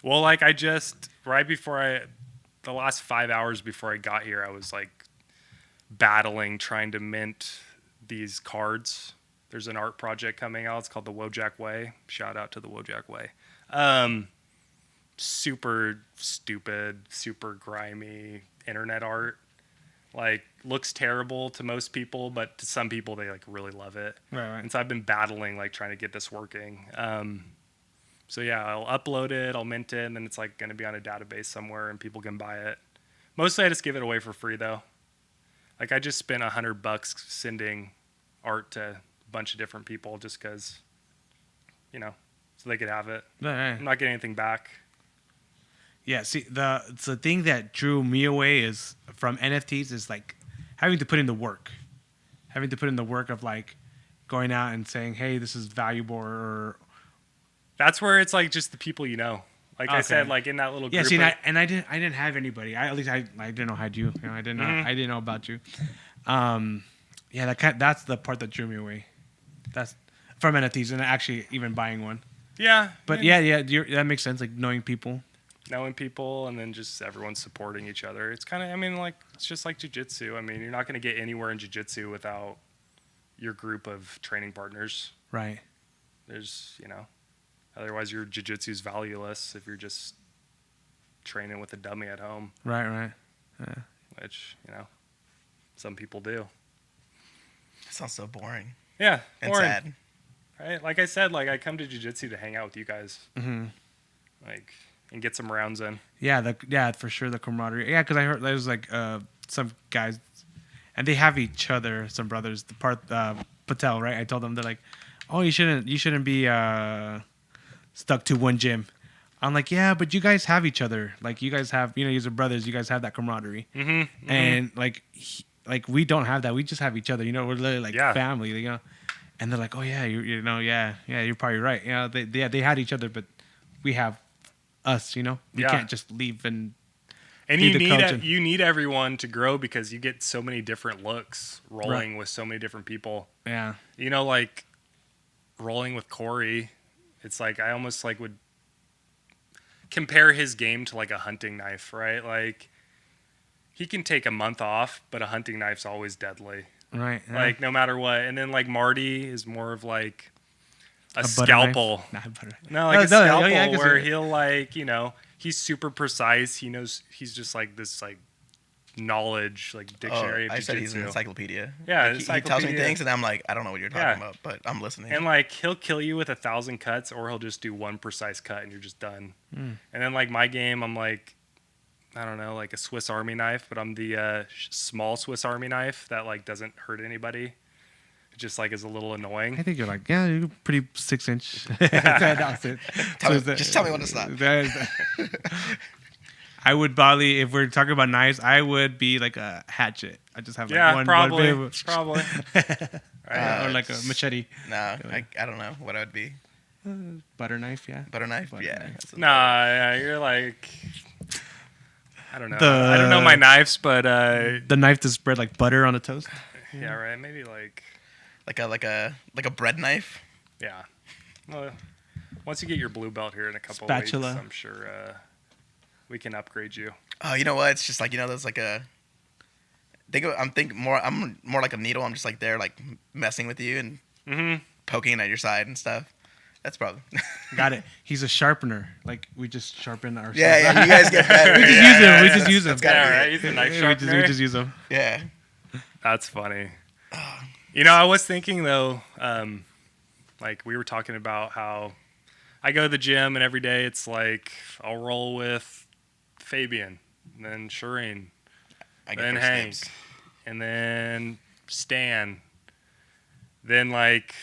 Well, like I just the last 5 hours before I got here, I was like battling trying to mint these cards. There's an art project coming out. It's called the Wojak Way. Shout out to the Wojak Way. Super stupid, super grimy internet art. Like, looks terrible to most people, but to some people, they like really love it. Right. And so I've been battling, like trying to get this working. So yeah, I'll upload it, I'll mint it, and then it's like going to be on a database somewhere and people can buy it. Mostly I just give it away for free though. Like I just spent $100 sending art to a bunch of different people just because, you know, so they could have it. Right. I'm not getting anything back. Yeah, see, the thing that drew me away is from NFTs is like having to put in the work. Having to put in the work of like going out and saying, hey, this is valuable or... That's where it's like just the people you know. Like I said, like in that little group. Yeah, see, I didn't have anybody. I didn't know had you. I didn't know about you. Yeah, that's the part that drew me away. That's from NFTs and actually even buying one. Yeah. But yeah, that makes sense. Like knowing people, and then just everyone supporting each other. It's kind of, I mean, like it's just like jiu-jitsu. I mean, you're not going to get anywhere in jiu-jitsu without your group of training partners. Right. There's, you know. Otherwise, your jiu-jitsu's valueless if you're just training with a dummy at home. Right. Yeah. Which, you know, some people do. That sounds so boring. Yeah, and sad. Right? Like I said, like I come to jiu-jitsu to hang out with you guys. Mm-hmm. Like, and get some rounds in. Yeah, for sure, the camaraderie. Yeah, because I heard there's like some guys, and they have each other, some brothers. The part Patel, right? I told them, they're like, oh, you shouldn't be stuck to one gym. I'm like, yeah, but you guys have each other. Like, you guys have, you know, you're brothers. You guys have that camaraderie. Mm-hmm. And like we don't have that. We just have each other. You know, we're literally like family. You know, and they're like, oh yeah, you're probably right. You know, they had each other, but we have us. You know, we can't just leave and you need everyone to grow because you get so many different looks rolling with so many different people. Yeah, you know, like rolling with Corey. It's like I almost like would compare his game to like a hunting knife, right? Like he can take a month off, but a hunting knife's always deadly. Right. Yeah. Like no matter what. And then like Marty is more of like a scalpel. No, like a scalpel where he'll like, you know, he's super precise. He knows, he's just like this like knowledge, like dictionary of I jiu-jitsu. said he's an encyclopedia. Yeah, like, he tells me things and I'm like, I don't know what you're talking about, but I'm listening. And like he'll kill you with 1,000 cuts, or he'll just do one precise cut and you're just done. And then like my game, I'm like, I don't know, like a Swiss Army knife, but I'm the small Swiss Army knife that like doesn't hurt anybody. It just like is a little annoying. I think you're like, yeah, you're pretty 6-inch. Just tell me when to stop. I would probably, if we're talking about knives, I would be like a hatchet. I just have like one. Probably. Or like a machete. No, I don't know what I would be. Butter knife, yeah. Butter knife. Nah, you're like, I don't know. I don't know my knives, but the knife to spread like butter on a toast. Yeah, right. Maybe like a bread knife. Yeah. Well, once you get your blue belt here in a couple Spatula. of weeks, I'm sure we can upgrade you. Oh, you know what? It's just like, you know, there's like I'm more like a needle. I'm just like there, like messing with you and poking at your side and stuff. That's probably. Got it. He's a sharpener. Like we just sharpen ourselves. Yeah. You guys get better. We just use him. Yeah, right. He's a knife sharpener. We just use him. Yeah. That's funny. I was thinking though, like we were talking about how I go to the gym and every day it's like I'll roll with Fabian, and then Shireen, then Hank, and then Stan, then like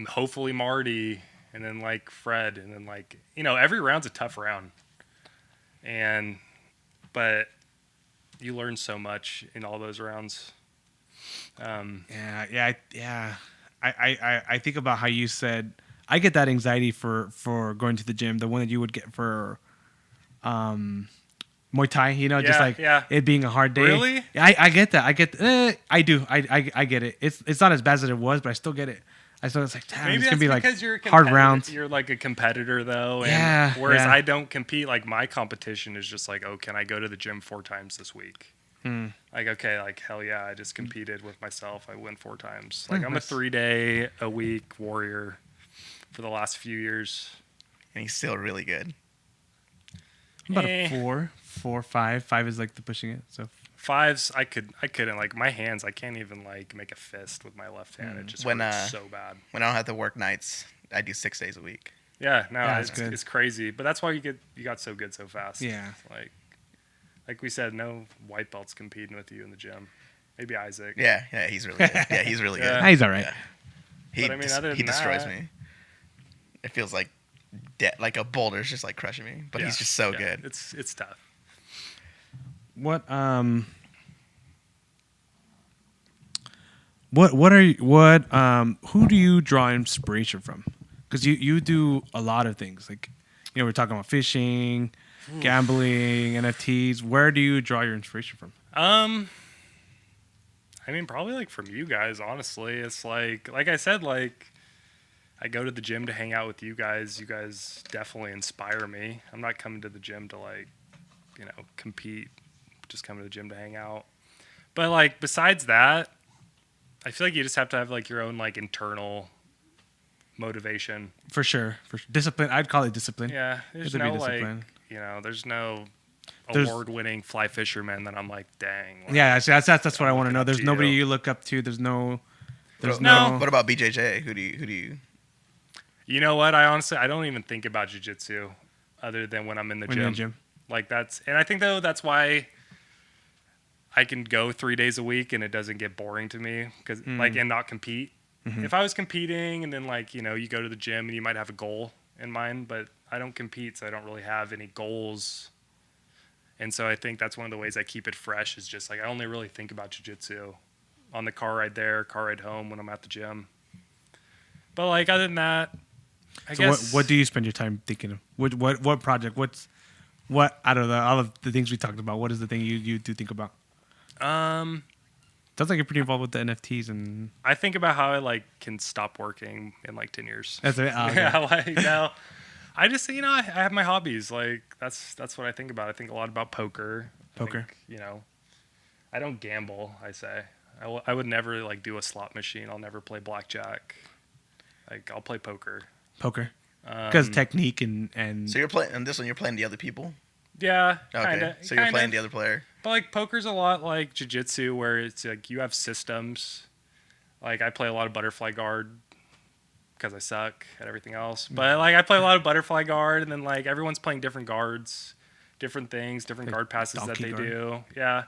hopefully Marty, and then like Fred, and then like every round's a tough round, but you learn so much in all those rounds. I think about how you said I get that anxiety for going to the gym, the one that you would get for Muay Thai, just like it being a hard day. Really? I get that. I do. I get it. It's not as bad as it was, but I still get it. It's like, damn, maybe it's that's gonna be like because you're hard rounds. You're like a competitor though, whereas I don't compete. Like my competition is just like, oh, can I go to the gym 4 times this week? Like, okay, like hell yeah, I just competed with myself. I win 4 times. Like I'm a 3-day a week warrior for the last few years, and he's still really good. I'm about a 4, 5. 5 is like the pushing it. So 5s, I couldn't like my hands. I can't even like make a fist with my left hand. It just hurts so bad. When I don't have to work nights, I do 6 days a week. Yeah, no, it's crazy. But that's why you got so good so fast. Yeah, like we said, no white belts competing with you in the gym. Maybe Isaac. Yeah, he's really good. Yeah, he's really good. He's all right. Yeah. He destroys me. It feels like like a boulder's just like crushing me, but he's just so good. It's tough. Who do you draw inspiration from? Because you do a lot of things. Like, we're talking about fishing, gambling, NFTs. Where do you draw your inspiration from? I mean, probably like from you guys, honestly. It's like I said, like I go to the gym to hang out with you guys. You guys definitely inspire me. I'm not coming to the gym to like, compete. Just coming to the gym to hang out. But like besides that, I feel like you just have to have like your own like internal motivation. For sure. Discipline. I'd call it discipline. Yeah. There's no award-winning fly fisherman that I'm like, dang. Like, yeah, that's what I want to know. There's nobody you look up to. There's no. What about BJJ? Who do you? You know what? I don't even think about jiu-jitsu other than when I'm in the gym. You're in the gym. Like and I think though that's why I can go 3 days a week and it doesn't get boring to me and not compete. Mm-hmm. If I was competing and then like, you go to the gym and you might have a goal in mind, but I don't compete, so I don't really have any goals. And so I think that's one of the ways I keep it fresh is just like I only really think about jiu-jitsu on the car ride there, car ride home when I'm at the gym. But like other than that, I guess. What do you spend your time thinking of? What project? What out of all of the things we talked about? What is the thing you do think about? Sounds like you're pretty involved with the NFTs and. I think about how I like can stop working in like 10 years. That's it. Oh, okay. Yeah, like now. I just, I have my hobbies. Like that's what I think about. I think a lot about poker. I don't gamble. I say I would never like do a slot machine. I'll never play blackjack. Like I'll play poker. Because technique and. So you're playing on this one. You're playing the other people. Yeah. Okay. Kinda, so you're playing the other player. But like poker's a lot like jiu-jitsu, where it's like you have systems. Like I play a lot of butterfly guard. Because I suck at everything else. But like I play a lot of butterfly guard, and then like everyone's playing different guards, different things, different guard passes that they do. Yeah.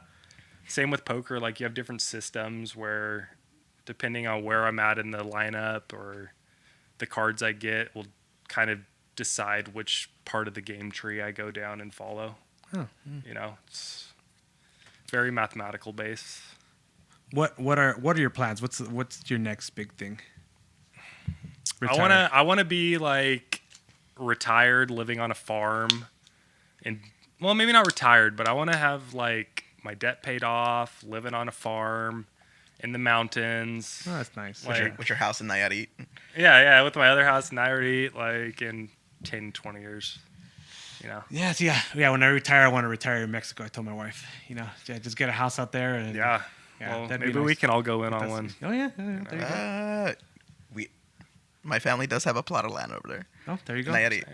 Same with poker. Like you have different systems where depending on where I'm at in the lineup or the cards I get will kind of decide which part of the game tree I go down and follow. Oh. It's very mathematical based. What are your plans? What's your next big thing? I want to be like retired, living on a farm, and well, maybe not retired, but I want to have like my debt paid off, living on a farm in the mountains. Oh, that's nice. Like, with your house in Nayarit. Yeah, with my other house in Nayarit, like in 10, 20 years. Yeah. When I retire, I want to retire in Mexico. I told my wife, just get a house out there and well, maybe we can all go in on one. Oh yeah. There you go. My family does have a plot of land over there. Oh, there you go. Nayarit.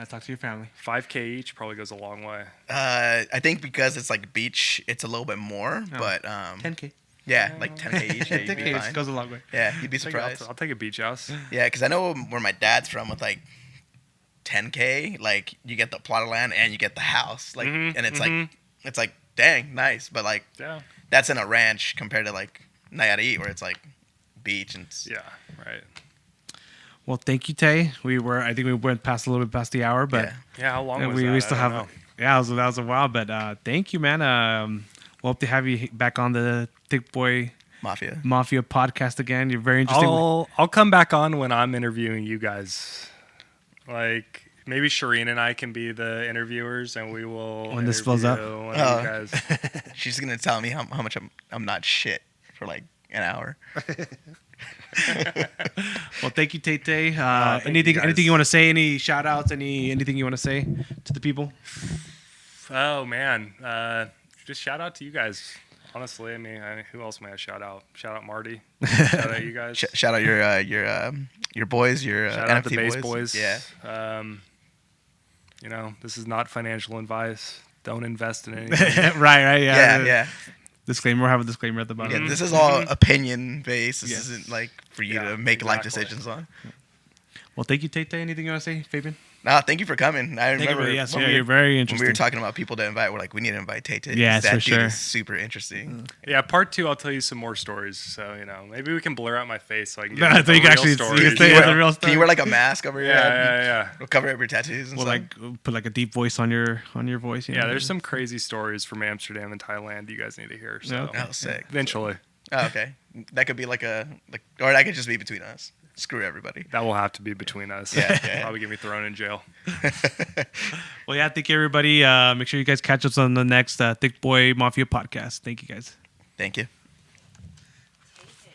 Talk to your family. $5,000 each probably goes a long way. I think because it's like beach, it's a little bit more, but $10,000. Yeah, like 10K each. Yeah, you'd be 10K fine. goes a long way. Yeah, you'd be surprised. I'll take a beach house. Yeah, because I know where my dad's from with like 10K, like you get the plot of land and you get the house, like, and it's like dang nice, but like that's in a ranch compared to like Nayarit where it's like beach and right. Well, thank you, Tay. I think we went past a little bit past the hour, but how long was that? We still have. Yeah, that was a while, but thank you, man. We'll hope to have you back on the Thick Boy Mafia podcast again. You're very interesting. I'll come back on when I'm interviewing you guys. Like maybe Shireen and I can be the interviewers, and we will. When this blows up, you guys. She's gonna tell me how much I'm not shit for like an hour. Well, thank you, Taytay. Anything you want to say? Any shout outs? Anything you want to say to the people? Oh man, just shout out to you guys. Honestly, I mean, who else may I shout out? Shout out Marty. Shout out you guys. Shout out your boys, your shout NFT out the base boys. Yeah. This is not financial advice. Don't invest in anything. Right. Yeah. Disclaimer. We'll have a disclaimer at the bottom. Yeah, this is all opinion based. This isn't like for you to make life decisions on. Well, thank you, Taytay. Anything you want to say, Fabian? No, thank you for coming. I remember you're very interesting. When we were talking about people to invite, we're like, we need to invite Taytay. Yes, that for dude sure. is super interesting. Yeah, part 2, I'll tell you some more stories. So, maybe we can blur out my face so I can get the real stories. Can you wear like a mask over your head? Yeah. We'll cover up your tattoos and stuff. Put like a deep voice on your voice. Yeah, there's some crazy stories from Amsterdam and Thailand you guys need to hear. So. Oh, sick. Eventually. Oh, okay. That could be or that could just be between us. Screw everybody. That will have to be between us. Yeah. Probably get me thrown in jail. Well, yeah, thank you, everybody. Make sure you guys catch us on the next Thick Boy Mafia podcast. Thank you, guys. Thank you.